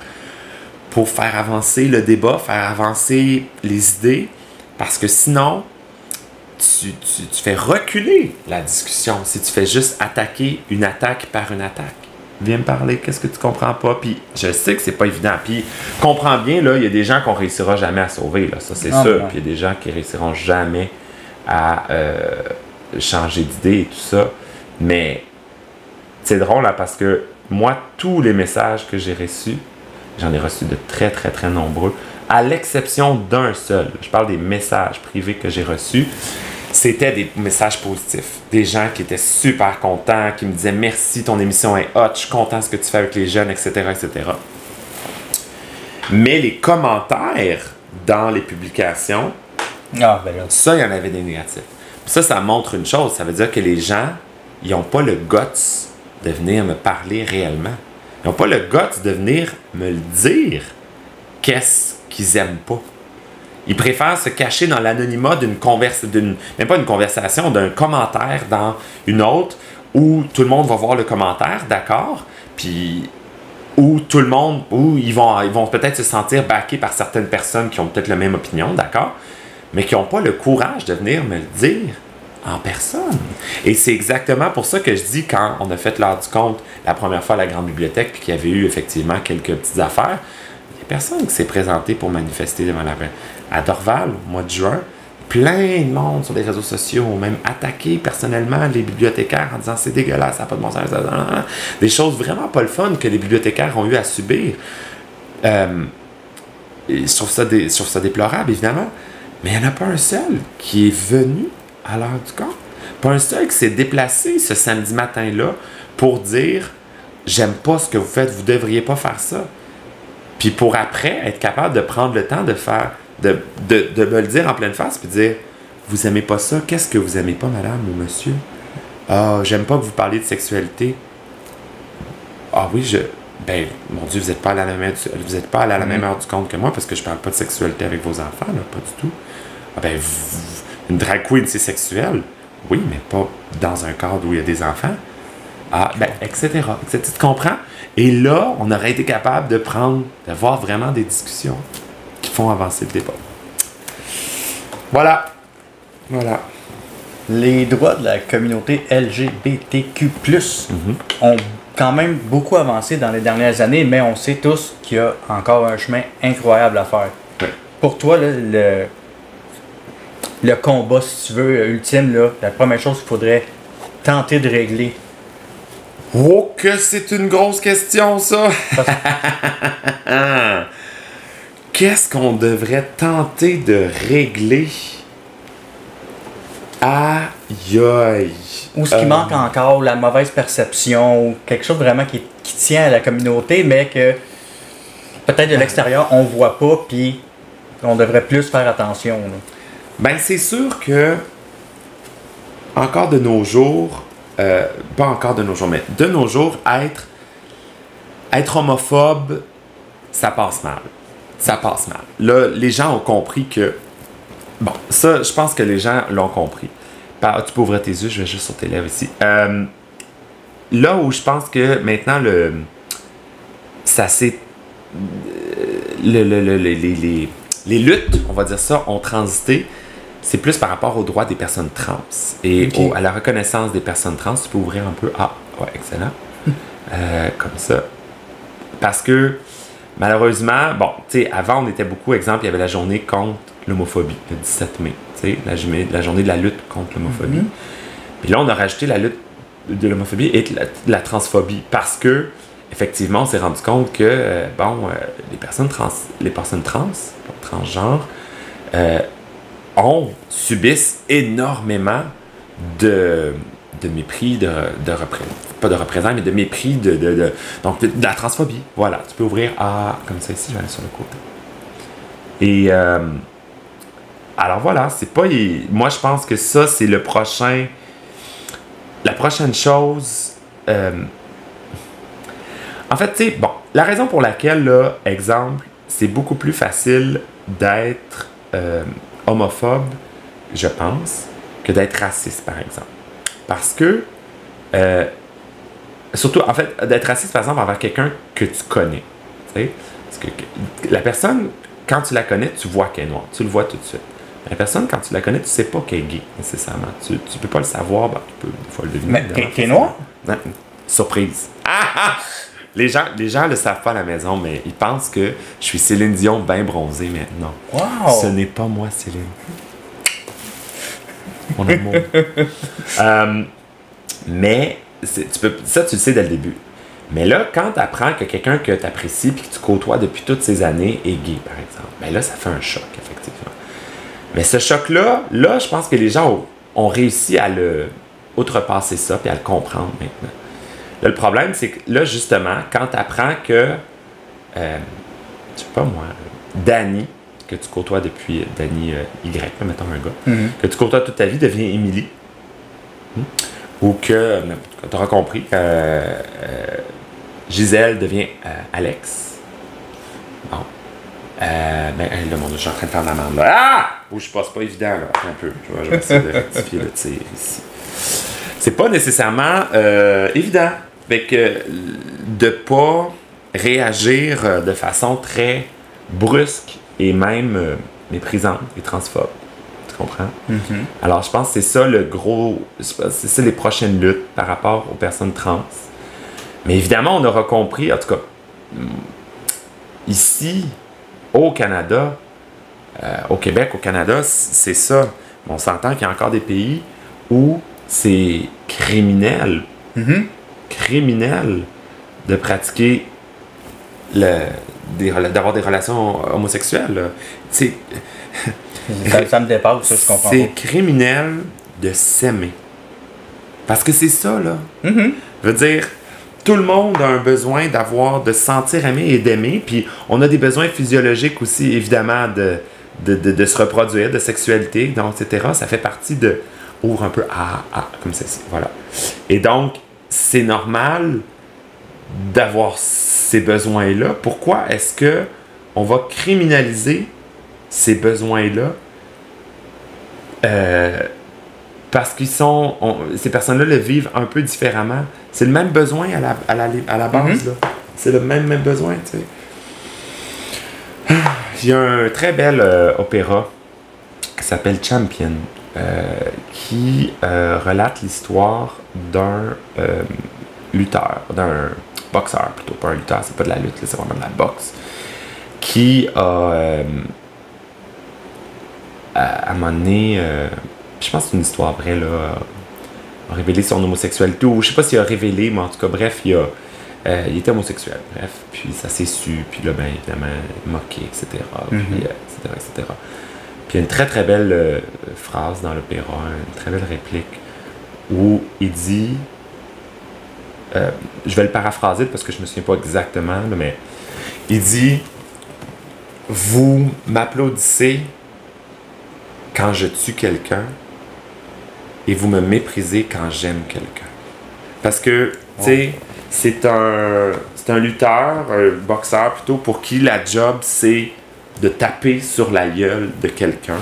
pour faire avancer le débat, faire avancer les idées, parce que sinon, tu fais reculer la discussion si tu fais juste attaquer une attaque par une attaque. Viens me parler, qu'est-ce que tu comprends pas? Puis je sais que c'est pas évident. Puis comprends bien, là, il y a des gens qu'on réussira jamais à sauver, là, ça c'est sûr. Puis il y a des gens qui réussiront jamais à changer d'idée et tout ça. Mais c'est drôle, là, parce que moi, tous les messages que j'ai reçus, j'en ai reçus de très, très, très nombreux, à l'exception d'un seul. Je parle des messages privés que j'ai reçus. C'était des messages positifs. Des gens qui étaient super contents, qui me disaient « Merci, ton émission est hot, je suis content de ce que tu fais avec les jeunes, etc. etc. » Mais les commentaires dans les publications, ça, il y en avait des négatifs. Puis ça montre une chose. Ça veut dire que les gens, ils n'ont pas le guts de venir me parler réellement. Ils n'ont pas le guts de venir me le dire. Qu'est-ce qu'ils aiment pas? Ils préfèrent se cacher dans l'anonymat même pas une conversation, d'un commentaire dans une autre où tout le monde va voir le commentaire, d'accord? Puis où ils vont peut-être se sentir backés par certaines personnes qui ont peut-être la même opinion, d'accord? Mais qui n'ont pas le courage de venir me le dire en personne. Et c'est exactement pour ça que je dis, quand on a fait l'heure du compte la première fois à la Grande Bibliothèque, puis qu'il y avait eu effectivement quelques petites affaires, il n'y a personne qui s'est présenté pour manifester devant la reine. À Dorval, au mois de juin, plein de monde sur les réseaux sociaux ont même attaqué personnellement les bibliothécaires en disant c'est dégueulasse, ça n'a pas de bon sens. Des choses vraiment pas le fun que les bibliothécaires ont eu à subir. Je trouve ça déplorable, évidemment. Mais il n'y en a pas un seul qui est venu à l'heure du compte. Pas un seul qui s'est déplacé ce samedi matin-là pour dire « J'aime pas ce que vous faites, vous devriez pas faire ça. » Puis pour après, être capable de prendre le temps de me le dire en pleine face, puis dire « Vous aimez pas ça? Qu'est-ce que vous aimez pas, madame ou monsieur? Ah, j'aime pas que vous parliez de sexualité. Ah oui, ben, mon Dieu, vous n'êtes pas allé à la même heure du compte que moi parce que je parle pas de sexualité avec vos enfants, là, pas du tout. Ah ben, une drag queen, c'est sexuel. Oui, mais pas dans un cadre où il y a des enfants. Ah, ben, etc. Tu comprends? Et là, on aurait été capable d'avoir vraiment des discussions qui font avancer le débat. Voilà. Les droits de la communauté LGBTQ+, ont quand même beaucoup avancé dans les dernières années, mais on sait tous qu'il y a encore un chemin incroyable à faire. Oui. Pour toi, là, le combat, si tu veux, ultime, là, la première chose qu'il faudrait tenter de régler. Oh, que c'est une grosse question, ça! Qu'est-ce qu'on devrait tenter de régler? Aïe aïe! Ou ce qui manque encore, la mauvaise perception, ou quelque chose vraiment qui tient à la communauté, mais que peut-être de l'extérieur, on voit pas, puis on devrait plus faire attention. Là. Ben, c'est sûr que, encore de nos jours, pas encore de nos jours, mais de nos jours, être homophobe, ça passe mal. Ça passe mal. Là, les gens ont compris que... Bon, ça, je pense que les gens l'ont compris. Tu peux ouvrir tes yeux, je vais juste sur tes lèvres ici. Là où je pense que maintenant, ça s'est... Les luttes, on va dire ça, ont transité. C'est plus par rapport aux droits des personnes trans et à la reconnaissance des personnes trans. Tu peux ouvrir un peu. Ah, ouais, excellent. Comme ça. Parce que malheureusement, bon, tu sais, avant, on était beaucoup, exemple, il y avait la journée contre l'homophobie, le 17 mai, tu sais, la journée de la lutte contre l'homophobie. Puis là, on a rajouté la lutte de l'homophobie et de la transphobie parce que, effectivement, on s'est rendu compte que, les personnes transgenres, subissent énormément de mépris, pas de représailles, mais de mépris, donc de la transphobie. Voilà, tu peux ouvrir comme ça ici, je vais aller sur le côté. Et alors voilà, c'est pas... Moi, je pense que ça, c'est la prochaine chose... en fait, tu sais, bon, la raison pour laquelle, là, exemple, c'est beaucoup plus facile d'être homophobe, je pense, que d'être raciste, par exemple. Parce que, surtout, en fait, d'être raciste, par exemple, envers quelqu'un que tu connais. Tu sais? Parce que la personne, quand tu la connais, tu vois qu'elle est noire. Tu le vois tout de suite. La personne, quand tu la connais, tu sais pas qu'elle est gay, nécessairement. Tu peux pas le savoir, tu peux des fois le deviner. Mais t'es noir? Non. Surprise. Les gens le savent pas à la maison, mais ils pensent que je suis Céline Dion bien bronzée, mais non. Wow. Ce n'est pas moi, Céline. Mon amour. Mais tu le sais dès le début. Mais là, quand tu apprends que quelqu'un que tu apprécies et que tu côtoies depuis toutes ces années est gay, par exemple, ben là, ça fait un choc, effectivement. Mais ce choc-là, je pense que les gens ont réussi à outrepasser ça et à le comprendre maintenant. Là, le problème, c'est que là, justement, quand tu apprends que, je sais pas moi, Danny, que tu côtoies depuis Danny Y, mettons un gars, que tu côtoies toute ta vie, devient Émilie. Ou que, tu auras compris, Gisèle devient Alex. Bon. Là, mon Dieu, je suis en train de faire de la merde, là. Ah! Bouge pas, c'est pas évident, là. Un peu. Je vais essayer de rectifier le tir ici. C'est pas nécessairement évident. Fait que de pas réagir de façon très brusque et même méprisante et transphobe. Tu comprends? Alors, je pense que c'est ça c'est ça les prochaines luttes par rapport aux personnes trans. Mais évidemment, on aura compris, en tout cas, ici, au Canada, au Québec, au Canada, c'est ça. On s'entend qu'il y a encore des pays où c'est criminel. Criminel de pratiquer d'avoir des relations homosexuelles. Ça me dépasse, ça, je comprends. C'est criminel de s'aimer. Parce que c'est ça, là. Je veux dire, tout le monde a un besoin de se sentir aimé et d'aimer. Puis on a des besoins physiologiques aussi, évidemment, de se reproduire, de sexualité, donc, etc. Ça fait partie de... Ouvre un peu, comme ceci, voilà. Et donc, c'est normal d'avoir ces besoins-là. Pourquoi est-ce que on va criminaliser ces besoins-là? Parce ces personnes-là le vivent un peu différemment. C'est le même besoin à la base, là. C'est le même besoin, tu sais. Il y a un très bel opéra qui s'appelle Champion, qui relate l'histoire d'un lutteur, d'un boxeur plutôt, pas un lutteur, c'est pas de la lutte, c'est vraiment de la boxe, qui a à un moment donné, je pense que c'est une histoire vraie, là, a révélé son homosexualité, ou je sais pas s'il a révélé, mais en tout cas, bref, il était homosexuel, bref, puis ça s'est su, puis là, ben, évidemment, moqué, etc., puis, etc. Puis il y a une très très belle phrase dans l'opéra, une très belle réplique, où il dit, je vais le paraphraser parce que je me souviens pas exactement, là, mais il dit, vous m'applaudissez quand je tue quelqu'un et vous me méprisez quand j'aime quelqu'un. Parce que, tu sais, c'est un lutteur, un boxeur plutôt, pour qui la job c'est de taper sur la gueule de quelqu'un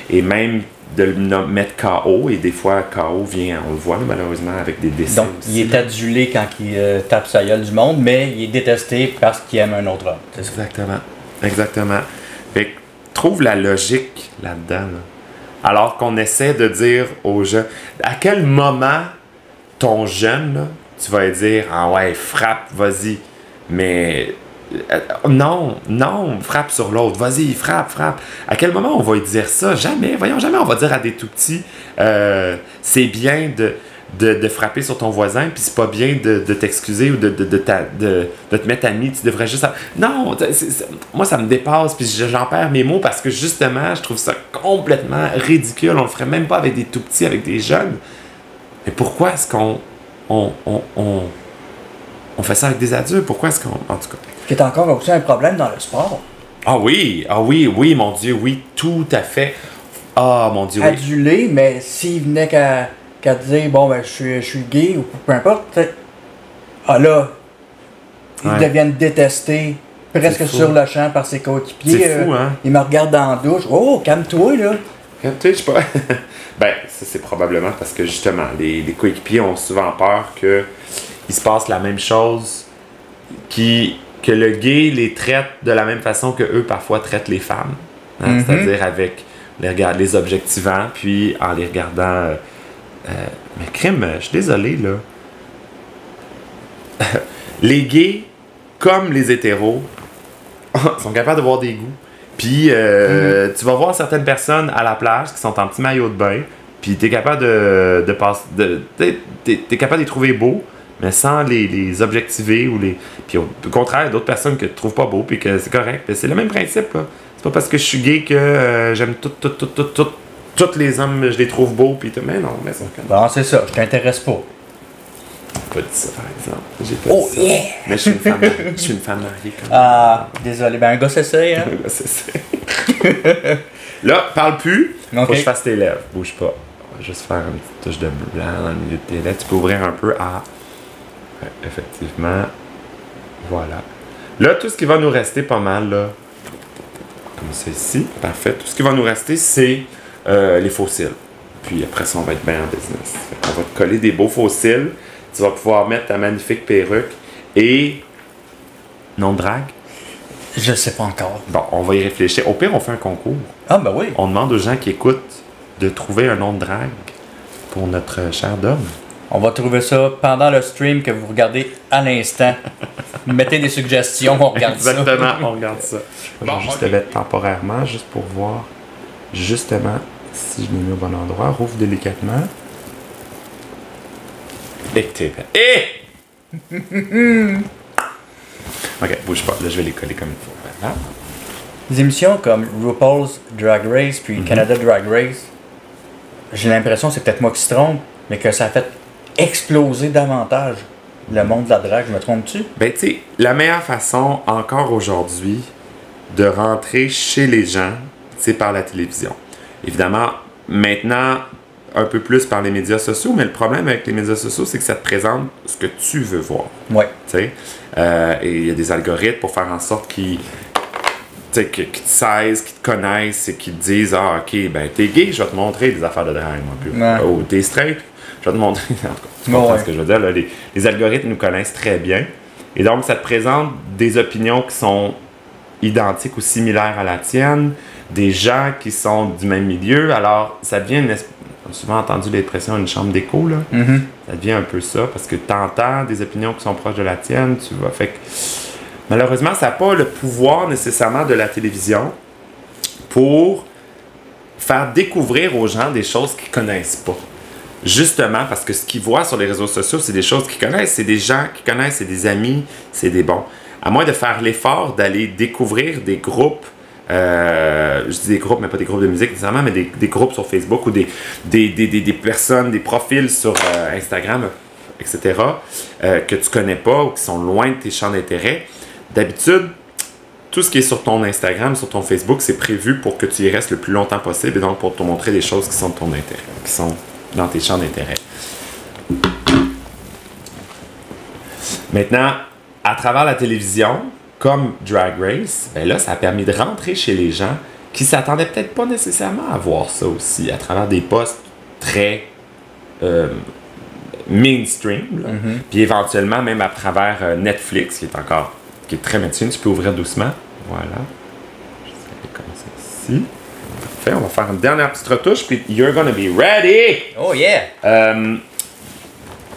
et même de le mettre KO, et des fois KO vient, on le voit malheureusement avec des décès. Donc aussi, il est adulé quand il tape sa gueule du monde, mais il est détesté parce qu'il aime un autre homme. Exactement. Fait que trouve la logique là-dedans, là. Alors qu'on essaie de dire aux jeunes, à quel moment ton jeune, là, tu vas lui dire, ah ouais, frappe, vas-y. Mais Non, frappe sur l'autre. Vas-y, frappe. À quel moment on va dire ça? Jamais, jamais on va dire à des tout-petits, c'est bien de frapper sur ton voisin, puis c'est pas bien de t'excuser ou de te mettre ami, tu devrais juste... Non, moi ça me dépasse, puis j'en perds mes mots parce que justement, je trouve ça complètement ridicule. On le ferait même pas avec des tout-petits, avec des jeunes. Mais pourquoi est-ce qu'on fait ça avec des adultes? Pourquoi est-ce qu'on... En tout cas... Qui est encore aussi un problème dans le sport. Ah oui, mon Dieu, oui, tout à fait. Ah, mon Dieu, oui. Adulé, mais s'il venait qu'à dire, bon, ben, je suis gay ou peu importe, là, ils deviennent détestés presque sur le champ par ses coéquipiers. C'est fou, hein? Ils me regardent dans la douche. Oh, calme-toi, là. Calme-toi, je sais pas. Ben, ça, c'est probablement parce que, justement, les coéquipiers ont souvent peur qu'il se passe la même chose, que le gay les traite de la même façon que eux parfois traitent les femmes. Hein? Mm-hmm. C'est-à-dire avec les objectivant, puis en les regardant... mais crime, je suis désolé, là. Les gays, comme les hétéros, sont capables de voir des goûts. Puis tu vas voir certaines personnes à la plage qui sont en petit maillot de bain, puis t'es capable de passer... T'es capable de les trouver beaux, mais sans les objectiver ou les... Puis au contraire, d'autres personnes que tu trouves pas beaux, puis que c'est correct. Puis c'est le même principe, là. C'est pas parce que je suis gay que j'aime tous les hommes, je les trouve beaux, puis mais non, mais ça... Bon, c'est ça, je t'intéresse pas. J'ai pas dit ça, par exemple. J'ai pas dit ça. Yeah! Mais je suis une femme mariée, quand même. Ah, désolé. Ben, un gars s'essaye, hein? Un gars s'essaye. Là, parle plus. Okay. Faut que je fasse tes lèvres. Bouge pas. On va juste faire une petite touche de blanc dans le milieu de tes lèvres. Tu peux ouvrir un peu à... Ouais, effectivement. Voilà. Là, tout ce qui va nous rester pas mal, là, comme ça ici, parfait. Tout ce qui va nous rester, c'est les faux cils. Puis après ça, on va être bien en business. On va te coller des beaux faux cils. Tu vas pouvoir mettre ta magnifique perruque et... nom de drague? Je sais pas encore. Bon, on va y réfléchir. Au pire, on fait un concours. Ah, ben oui. On demande aux gens qui écoutent de trouver un nom de drague pour notre cher Dom. On va trouver ça pendant le stream que vous regardez à l'instant. Mettez des suggestions, on regarde ça. Exactement, on regarde ça. Je vais juste le mettre temporairement, juste pour voir justement si je l'ai mis au bon endroit. Rouvre délicatement. Et t'es Ok, bouge pas. Là, je vais les coller comme il faut. Voilà. Des émissions comme RuPaul's Drag Race puis Canada Drag Race, j'ai l'impression, c'est peut-être moi qui se trompe, mais que ça a fait exploser davantage le monde de la drague. Je me trompe-tu? Ben, tu sais, la meilleure façon, encore aujourd'hui, de rentrer chez les gens, c'est par la télévision. Évidemment, maintenant, un peu plus par les médias sociaux, mais le problème avec les médias sociaux, c'est que ça te présente ce que tu veux voir. Ouais. Tu sais, et il y a des algorithmes pour faire en sorte qu'ils te saisissent, qu'ils te connaissent et qu'ils te disent « Ah, ok, ben t'es gay, je vais te montrer des affaires de drague, moi. Ouais. Ou t'es straight, je vais te montrer... » En tout cas, tu comprends ce que je veux dire. Là, les algorithmes nous connaissent très bien. Et donc, ça te présente des opinions qui sont identiques ou similaires à la tienne, des gens qui sont du même milieu. Alors, ça devient une espèce... On a souvent entendu l'expression une chambre d'écho, là. Mm-hmm. Ça devient un peu ça, parce que tu entends des opinions qui sont proches de la tienne, tu vois. Fait que, malheureusement, ça n'a pas le pouvoir nécessairement de la télévision pour faire découvrir aux gens des choses qu'ils ne connaissent pas. Justement, parce que ce qu'ils voient sur les réseaux sociaux, c'est des choses qu'ils connaissent, c'est des gens qu'ils connaissent, c'est des amis, c'est des bons. À moins de faire l'effort d'aller découvrir des groupes, je dis des groupes, mais pas des groupes de musique nécessairement, mais des groupes sur Facebook ou des personnes, des profils sur Instagram, etc., que tu connais pas ou qui sont loin de tes champs d'intérêt. D'habitude, tout ce qui est sur ton Instagram, sur ton Facebook, c'est prévu pour que tu y restes le plus longtemps possible et donc pour te montrer des choses qui sont de ton intérêt, qui sont dans tes champs d'intérêt. Maintenant, à travers la télévision, comme Drag Race, ben là, ça a permis de rentrer chez les gens qui s'attendaient peut-être pas nécessairement à voir ça aussi, à travers des posts très mainstream, mm-hmm. Puis éventuellement même à travers Netflix, qui est très médecine. Tu peux ouvrir doucement. Voilà. Je vais commencer ici. Parfait, on va faire une dernière petite retouche, puis you're gonna be ready! Oh yeah!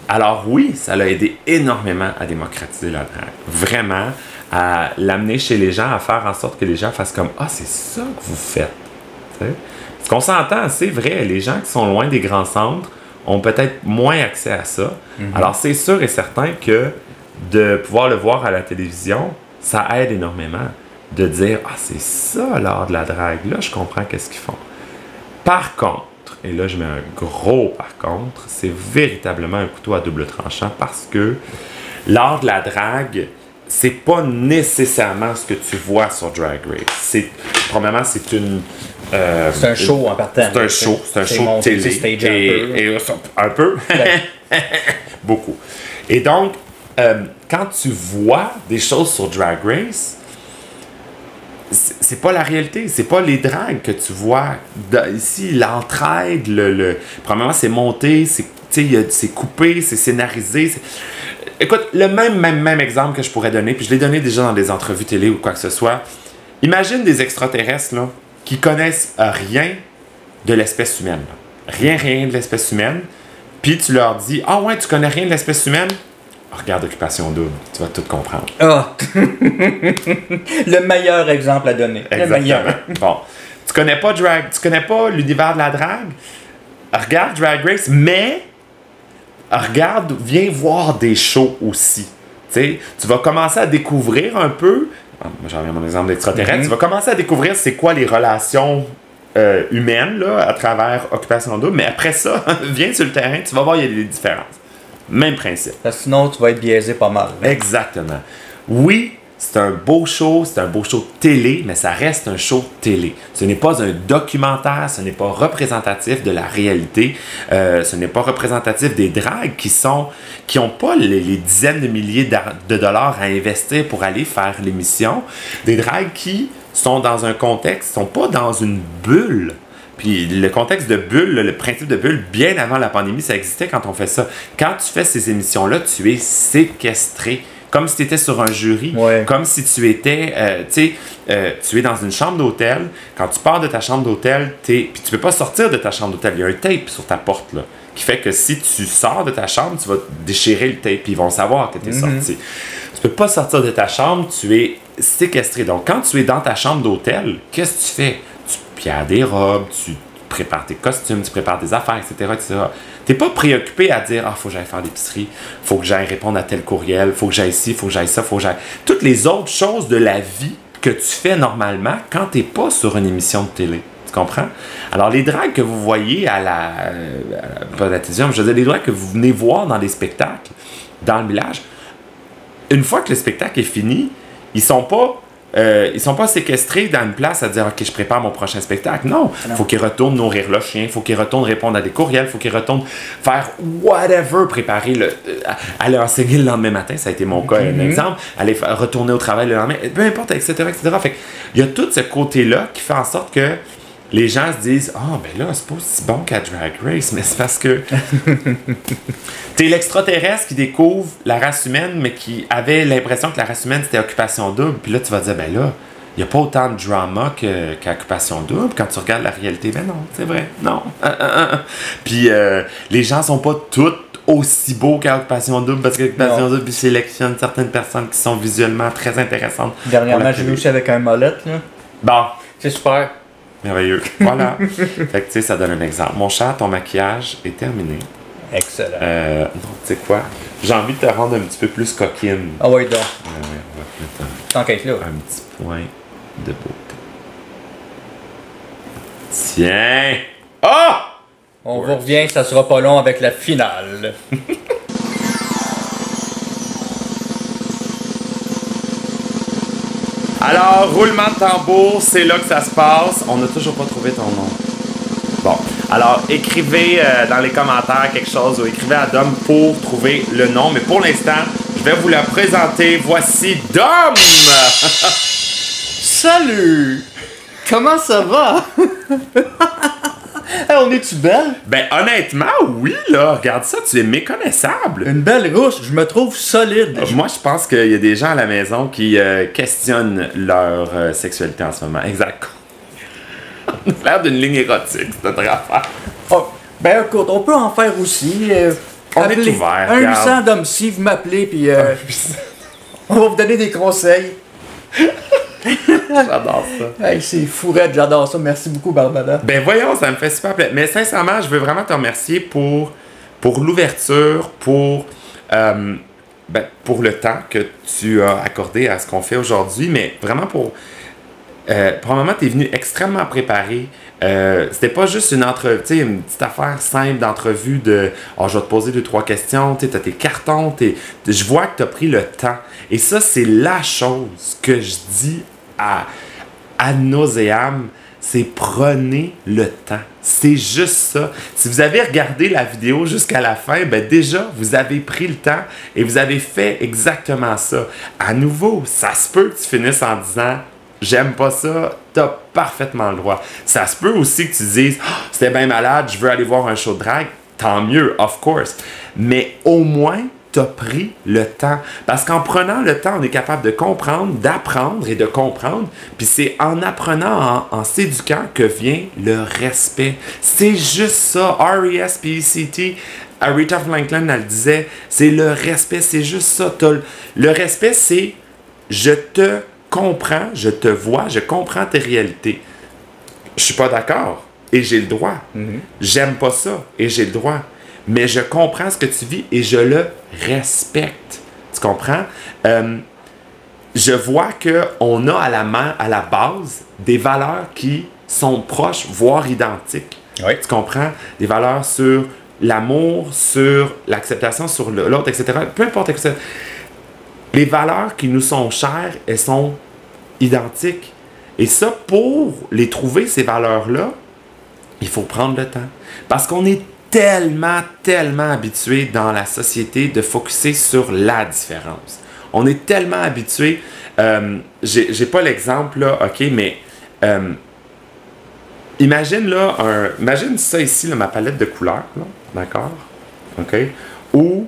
Alors oui, ça l'a aidé énormément à démocratiser la drague. Vraiment, à l'amener chez les gens, à faire en sorte que les gens fassent comme « Ah, c'est ça que vous faites! » Parce qu'on s'entend, c'est vrai, les gens qui sont loin des grands centres ont peut-être moins accès à ça. Alors c'est sûr et certain que de pouvoir le voir à la télévision, ça aide énormément de dire « Ah, c'est ça l'art de la drague, là je comprends qu'est-ce qu'ils font. » Par contre, et là je mets un gros par contre, c'est véritablement un couteau à double tranchant parce que l'art de la drague, c'est pas nécessairement ce que tu vois sur Drag Race. Premièrement, c'est une... c'est un show en partant. C'est un show de télé. Et un peu. Beaucoup. Et donc, quand tu vois des choses sur Drag Race, c'est pas la réalité, c'est pas les dragues que tu vois. Ici, l'entraide, premièrement, c'est monté, c'est coupé, c'est scénarisé. Écoute, le même exemple que je pourrais donner, puis je l'ai donné déjà dans des entrevues télé ou quoi que ce soit. Imagine des extraterrestres là, qui connaissent rien de l'espèce humaine. Rien de l'espèce humaine. Puis tu leur dis « Ah ouais, tu connais rien de l'espèce humaine? » Regarde Occupation Double, tu vas tout comprendre. Ah! Le meilleur exemple à donner. Exactement. Le meilleur. Bon. Tu connais pas l'univers de la drague? Regarde Drag Race, mais viens voir des shows aussi. T'sais, tu vas commencer à découvrir un peu, j'en reviens à mon exemple d'extraterrestre, tu vas commencer à découvrir c'est quoi les relations humaines là, à travers Occupation Double, mais après ça, viens sur le terrain, tu vas voir, il y a des différences. Même principe. Parce que sinon, tu vas être biaisé pas mal. Hein? Exactement. Oui, c'est un beau show télé, mais ça reste un show télé. Ce n'est pas un documentaire, ce n'est pas représentatif de la réalité, ce n'est pas représentatif des dragues qui n'ont pas les dizaines de milliers de dollars à investir pour aller faire l'émission. Des dragues qui sont dans un contexte, sont pas dans une bulle. Puis le contexte de bulle, le principe de bulle, bien avant la pandémie, ça existait quand on fait ça. Quand tu fais ces émissions-là, tu es séquestré. Comme si tu étais sur un jury, comme si tu étais, tu es dans une chambre d'hôtel. Quand tu pars de ta chambre d'hôtel, puis tu peux pas sortir de ta chambre d'hôtel. Il y a un tape sur ta porte, là, qui fait que si tu sors de ta chambre, tu vas déchirer le tape, puis ils vont savoir que tu es sorti. Tu peux pas sortir de ta chambre, tu es séquestré. Donc, quand tu es dans ta chambre d'hôtel, qu'est-ce que tu fais? Tu pierres des robes, tu prépares tes costumes, tu prépares tes affaires, etc. Tu n'es pas préoccupé à dire « Ah, faut que j'aille faire l'épicerie, faut que j'aille répondre à tel courriel, faut que j'aille ci, faut que j'aille ça, faut que j'aille... » Toutes les autres choses de la vie que tu fais normalement quand tu n'es pas sur une émission de télé. Tu comprends? Alors, les dragues que vous voyez à la télévision, je veux dire, les dragues que vous venez voir dans les spectacles, dans le village, une fois que le spectacle est fini, ils sont pas séquestrés dans une place à dire « Ok, je prépare mon prochain spectacle. » Non, faut qu'ils retournent nourrir le chien, faut qu'ils retournent répondre à des courriels, faut qu'ils retournent faire whatever, préparer aller enseigner le lendemain matin, ça a été mon cas, un exemple, aller retourner au travail le lendemain, peu importe, etc. Fait il y a tout ce côté-là qui fait en sorte que les gens se disent « Ah, ben là, c'est pas aussi bon qu'à Drag Race, mais c'est parce que t'es l'extraterrestre qui découvre la race humaine, mais qui avait l'impression que la race humaine, c'était Occupation Double. Puis là, tu vas dire, ben là, il n'y a pas autant de drama qu'à Occupation Double quand tu regardes la réalité. Ben non, c'est vrai, non. Puis les gens sont pas tous aussi beaux qu'à Occupation Double parce qu'Occupation Double sélectionne certaines personnes qui sont visuellement très intéressantes. Dernièrement, j'ai vu aussi avec un molette, là. Bon. C'est super. Merveilleux. Voilà. Fait que tu sais, ça donne un exemple. Mon cher, ton maquillage est terminé. Excellent. Donc, tu sais quoi? J'ai envie de te rendre un petit peu plus coquine. Ah oui, donc. On va mettre tant qu'être là. Un petit point de beauté. Tiens! Ah! On vous revient, ça sera pas long avec la finale. Alors, roulement de tambour, c'est là que ça se passe. On n'a toujours pas trouvé ton nom. Bon, alors écrivez dans les commentaires quelque chose ou écrivez à Dom pour trouver le nom. Mais pour l'instant, je vais vous la présenter. Voici Dom! Salut! Comment ça va? Hey, on est-tu belle? Ben honnêtement, oui là. Regarde ça, tu es méconnaissable. Une belle rousse, je me trouve solide. Moi, je pense qu'il y a des gens à la maison qui questionnent leur sexualité en ce moment. Exact. On a l'air d'une ligne érotique, c'est notre affaire. Oh, ben écoute, on peut en faire aussi. On est ouvert. 1-800 d'hommes-ci, vous m'appelez, puis on va vous donner des conseils. J'adore ça. Hey, c'est fourette, j'adore ça. Merci beaucoup, Barbara. Ben voyons, ça me fait super plaisir. Mais sincèrement, je veux vraiment te remercier pour l'ouverture, pour le temps que tu as accordé à ce qu'on fait aujourd'hui, mais vraiment probablement, tu es venu extrêmement préparé. C'était pas juste une petite affaire simple d'entrevue de « je vais te poser 2-3 questions, tu as tes cartons, je vois que tu as pris le temps. » Et ça, c'est la chose que je dis à nauséam, c'est prenez le temps. C'est juste ça. Si vous avez regardé la vidéo jusqu'à la fin, ben déjà, vous avez pris le temps et vous avez fait exactement ça. À nouveau, ça se peut que tu finisses en disant « j'aime pas ça », t'as parfaitement le droit. Ça se peut aussi que tu dises « c'était bien malade, je veux aller voir un show de drague », tant mieux, of course. Mais au moins, t'as pris le temps. Parce qu'en prenant le temps, on est capable de comprendre, d'apprendre et de comprendre. Puis c'est en apprenant, en s'éduquant que vient le respect. C'est juste ça. R-E-S-P-E-C-T. Aretha Franklin, elle disait, c'est le respect, c'est juste ça. Le respect, c'est je te comprends, je te vois, je comprends tes réalités. Je suis pas d'accord et j'ai le droit. J'aime pas ça et j'ai le droit. Mais je comprends ce que tu vis et je le respecte. Tu comprends? Je vois qu'on a à la base des valeurs qui sont proches, voire identiques. Oui. Tu comprends? Des valeurs sur l'amour, sur l'acceptation, sur l'autre, etc. Peu importe, etc. Les valeurs qui nous sont chères, elles sont identiques. Et ça, pour les trouver, ces valeurs-là, il faut prendre le temps. Parce qu'on est tellement habitué dans la société de focusser sur la différence. On est tellement habitué, j'ai pas l'exemple là, ok, mais imagine ça ici, là, ma palette de couleurs, d'accord, ok, où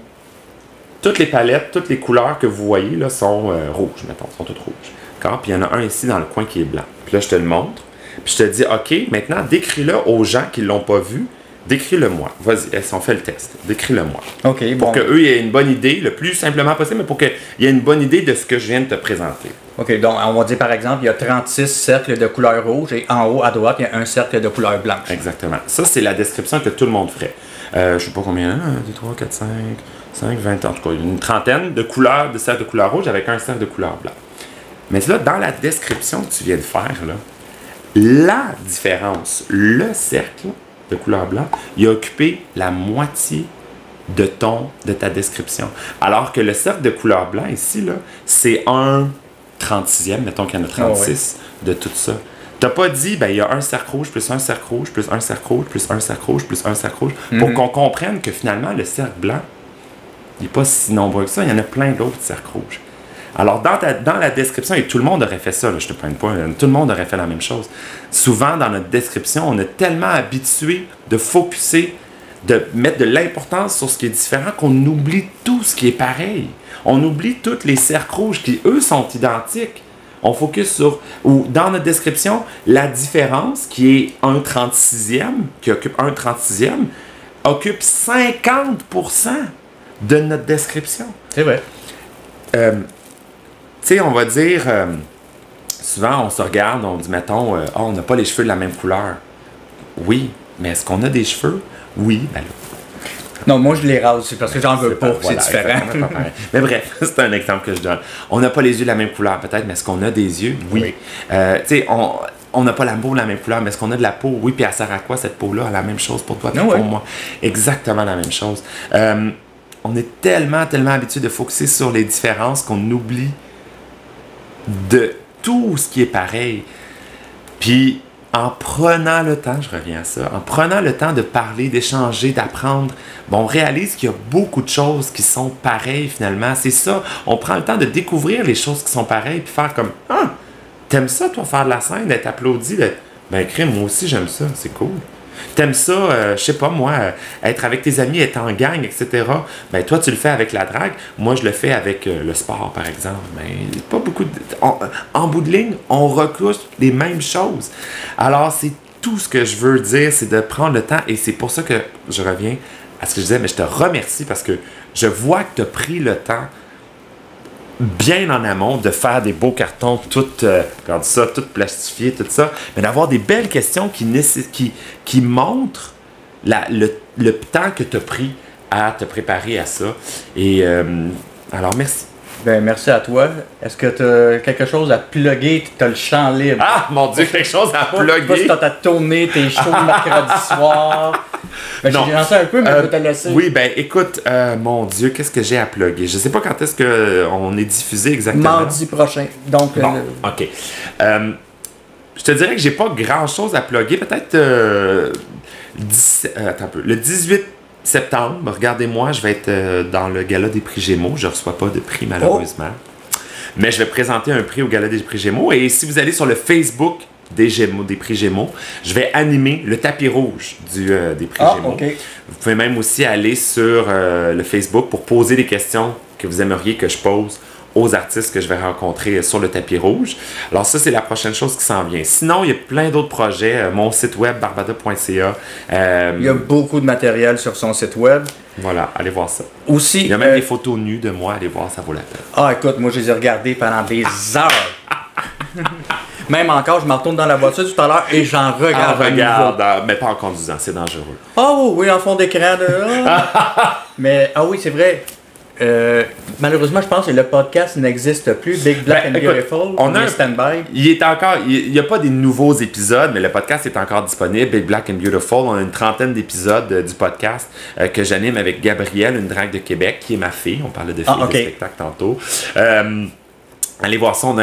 toutes les palettes, toutes les couleurs que vous voyez là sont rouges, mettons, sont toutes rouges, d'accord, puis il y en a un ici dans le coin qui est blanc, puis là je te le montre, puis je te dis, ok, maintenant décris-le aux gens qui l'ont pas vu. Décris-le-moi. Vas-y, on fait le test. Décris-le-moi. OK, pour qu'eux aient une bonne idée, le plus simplement possible, mais pour qu'il y ait une bonne idée de ce que je viens de te présenter. OK, donc on va dire par exemple, il y a 36 cercles de couleur rouge et en haut à droite, il y a un cercle de couleur blanche. Exactement. Ça, c'est la description que tout le monde ferait. Je sais pas combien, 1, 2, 3, 4, 5, 20, en tout cas, une trentaine de couleurs, de cercles de couleur rouge avec un cercle de couleur blanc. Mais là, dans la description que tu viens de faire, là, la différence, le cercle de couleur blanc, il a occupé la moitié de ta description. Alors que le cercle de couleur blanc ici, là, c'est un 36e, mettons qu'il y en a 36 de tout ça. T'as pas dit, ben il y a un cercle rouge, plus un cercle rouge, plus un cercle rouge, plus un cercle rouge, plus un cercle rouge, pour qu'on comprenne que finalement, le cercle blanc, il n'est pas si nombreux que ça, il y en a plein d'autres cercles rouges. Alors, dans la description, et tout le monde aurait fait ça, là, je te prends pas, tout le monde aurait fait la même chose. Souvent, dans notre description, on est tellement habitué de focusser, de mettre de l'importance sur ce qui est différent qu'on oublie tout ce qui est pareil. On oublie tous les cercles rouges qui, eux, sont identiques. On focus sur, ou dans notre description, la différence qui est un 36e, qui occupe un 36e, occupe 50% de notre description. C'est vrai. Tu sais, on va dire, souvent on se regarde, on dit, mettons, on n'a pas les cheveux de la même couleur. Oui, mais est-ce qu'on a des cheveux? Oui, ben là. Non, moi je les rase, c'est parce que j'en veux pas, c'est différent. Mais bref, c'est un exemple que je donne. On n'a pas les yeux de la même couleur, peut-être, mais est-ce qu'on a des yeux? Oui. Tu sais, on n'a pas la peau de la même couleur, mais est-ce qu'on a de la peau? Oui, puis elle sert à quoi cette peau-là? La même chose pour toi, pour moi. Exactement la même chose. On est tellement habitué de focusser sur les différences qu'on oublie de tout ce qui est pareil. Puis, en prenant le temps, je reviens à ça, en prenant le temps de parler, d'échanger, d'apprendre, bon, on réalise qu'il y a beaucoup de choses qui sont pareilles finalement. C'est ça, on prend le temps de découvrir les choses qui sont pareilles, puis faire comme, ah, t'aimes ça toi faire de la scène, d'être applaudi, ben crime, moi aussi j'aime ça, c'est cool. T'aimes ça, je sais pas moi, être avec tes amis, être en gang, etc. Ben toi tu le fais avec la drague, moi je le fais avec le sport par exemple. Ben pas beaucoup en bout de ligne, on recouche les mêmes choses. Alors c'est tout ce que je veux dire, c'est de prendre le temps et c'est pour ça que je reviens à ce que je disais, mais je te remercie parce que je vois que tu as pris le temps bien en amont de faire des beaux cartons, tout plastifié, tout ça, mais d'avoir des belles questions qui montrent le temps que tu as pris à te préparer à ça. Et alors, merci. Ben, merci à toi. Est-ce que tu as quelque chose à plugger? Tu as le champ libre. Ah, mon Dieu, quelque chose à plugger. Je sais pas si tu as ta tournée, tes shows le mercredi soir. Ben, j'ai lancé un peu, mais je vais te laisser. Oui, ben écoute, mon Dieu, qu'est-ce que j'ai à plugger? Je sais pas quand est-ce qu'on est diffusé exactement. Mardi prochain. Donc, bon, OK. Je te dirais que j'ai pas grand-chose à plugger. Peut-être le 18 septembre, regardez-moi, je vais être dans le gala des prix Gémeaux. Je ne reçois pas de prix, malheureusement. Mais je vais présenter un prix au gala des prix Gémeaux. Et si vous allez sur le Facebook des prix Gémeaux, je vais animer le tapis rouge des prix Gémeaux. Okay. Vous pouvez même aussi aller sur le Facebook pour poser des questions que vous aimeriez que je pose aux artistes que je vais rencontrer sur le tapis rouge. Alors ça, c'est la prochaine chose qui s'en vient. Sinon, il y a plein d'autres projets. Mon site web, barbada.ca. Il y a beaucoup de matériel sur son site web. Voilà, allez voir ça. Aussi, il y a même des photos nues de moi. Allez voir, ça vaut la peine. Ah, écoute, moi, je les ai regardées pendant des heures. Même encore, je me retourne dans la voiture tout à l'heure et j'en regarde. Mais pas en conduisant, c'est dangereux. Oh oui, en fond d'écran. Mais, ah oui, c'est vrai. Malheureusement, je pense que le podcast n'existe plus. Big Black and Beautiful, on a un stand-by. Il n'y a pas des nouveaux épisodes, mais le podcast est encore disponible. Big Black and Beautiful, on a une trentaine d'épisodes du podcast que j'anime avec Gabrielle, une drague de Québec, qui est ma fille. On parlait de filles de spectacle tantôt. Allez voir ça, on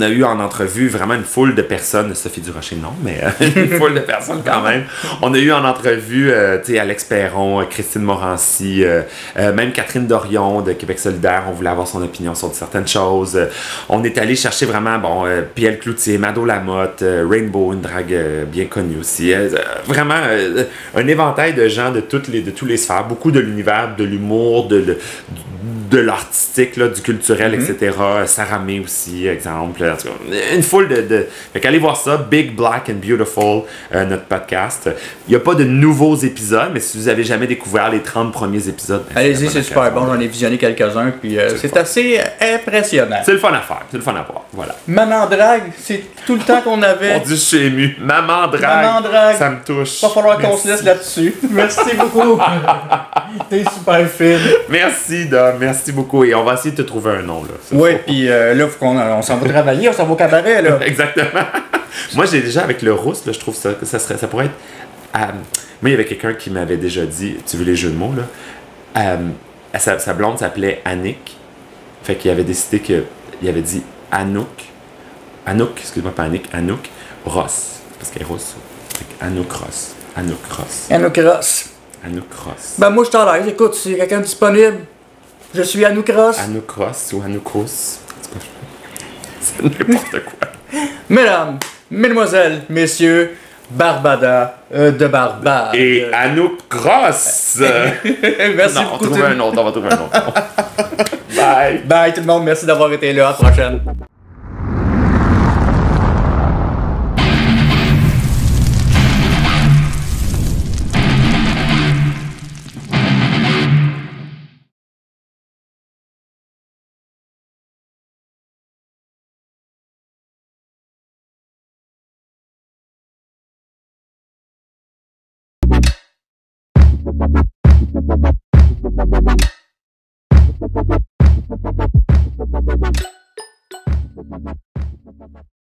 a eu en entrevue vraiment une foule de personnes, Sophie Durocher non, mais une foule de personnes quand même. On a eu en entrevue Alex Perron, Christine Morancy, même Catherine Dorion de Québec solidaire, on voulait avoir son opinion sur certaines choses. On est allé chercher vraiment, Pierre Cloutier, Mado Lamotte, Rainbow, une drague bien connue aussi. Vraiment un éventail de gens de tous les sphères, beaucoup de l'univers, de l'humour, de l'artistique, du culturel, etc. Sarah May aussi, exemple. Une foule de... Fait qu'allez voir ça, Big Black and Beautiful, notre podcast. Il n'y a pas de nouveaux épisodes, mais si vous n'avez jamais découvert les 30 premiers épisodes... Allez-y, c'est super bon. J'en ai visionné quelques-uns, puis c'est assez impressionnant. C'est le fun à faire, c'est le fun à voir. Voilà. Maman drague, c'est tout le temps qu'on avait. Mon Dieu, je suis ému. Maman drague, ça me touche. Il va falloir qu'on se laisse là-dessus. Merci beaucoup. T'es super fine. Merci, Dom. Merci beaucoup. Et on va essayer de te trouver un nom, là. Oui, puis là, on s'en va travailler, on s'en va au cabaret, là. Exactement. Moi, j'ai déjà, avec le rousse, là, je trouve que ça pourrait être... moi, il y avait quelqu'un qui m'avait déjà dit, tu veux les jeux de mots, là? Sa blonde s'appelait Annick. Fait qu'il avait décidé il avait dit Anouk, excuse-moi, pas Annick, Anouk Ross. Parce qu'elle est rousse. Fait Anouk Ross. Ben, moi, je t'en laisse. Écoute, si quelqu'un est disponible, je suis Anouk Ross. Anouk Ross ou Anouk Ross. C'est n'importe quoi. Mesdames, mesdemoiselles, messieurs, Barbada de Barbade. Et Anouk Ross. Merci beaucoup. On va trouver un autre. Bye. Bye tout le monde, merci d'avoir été là. À la prochaine.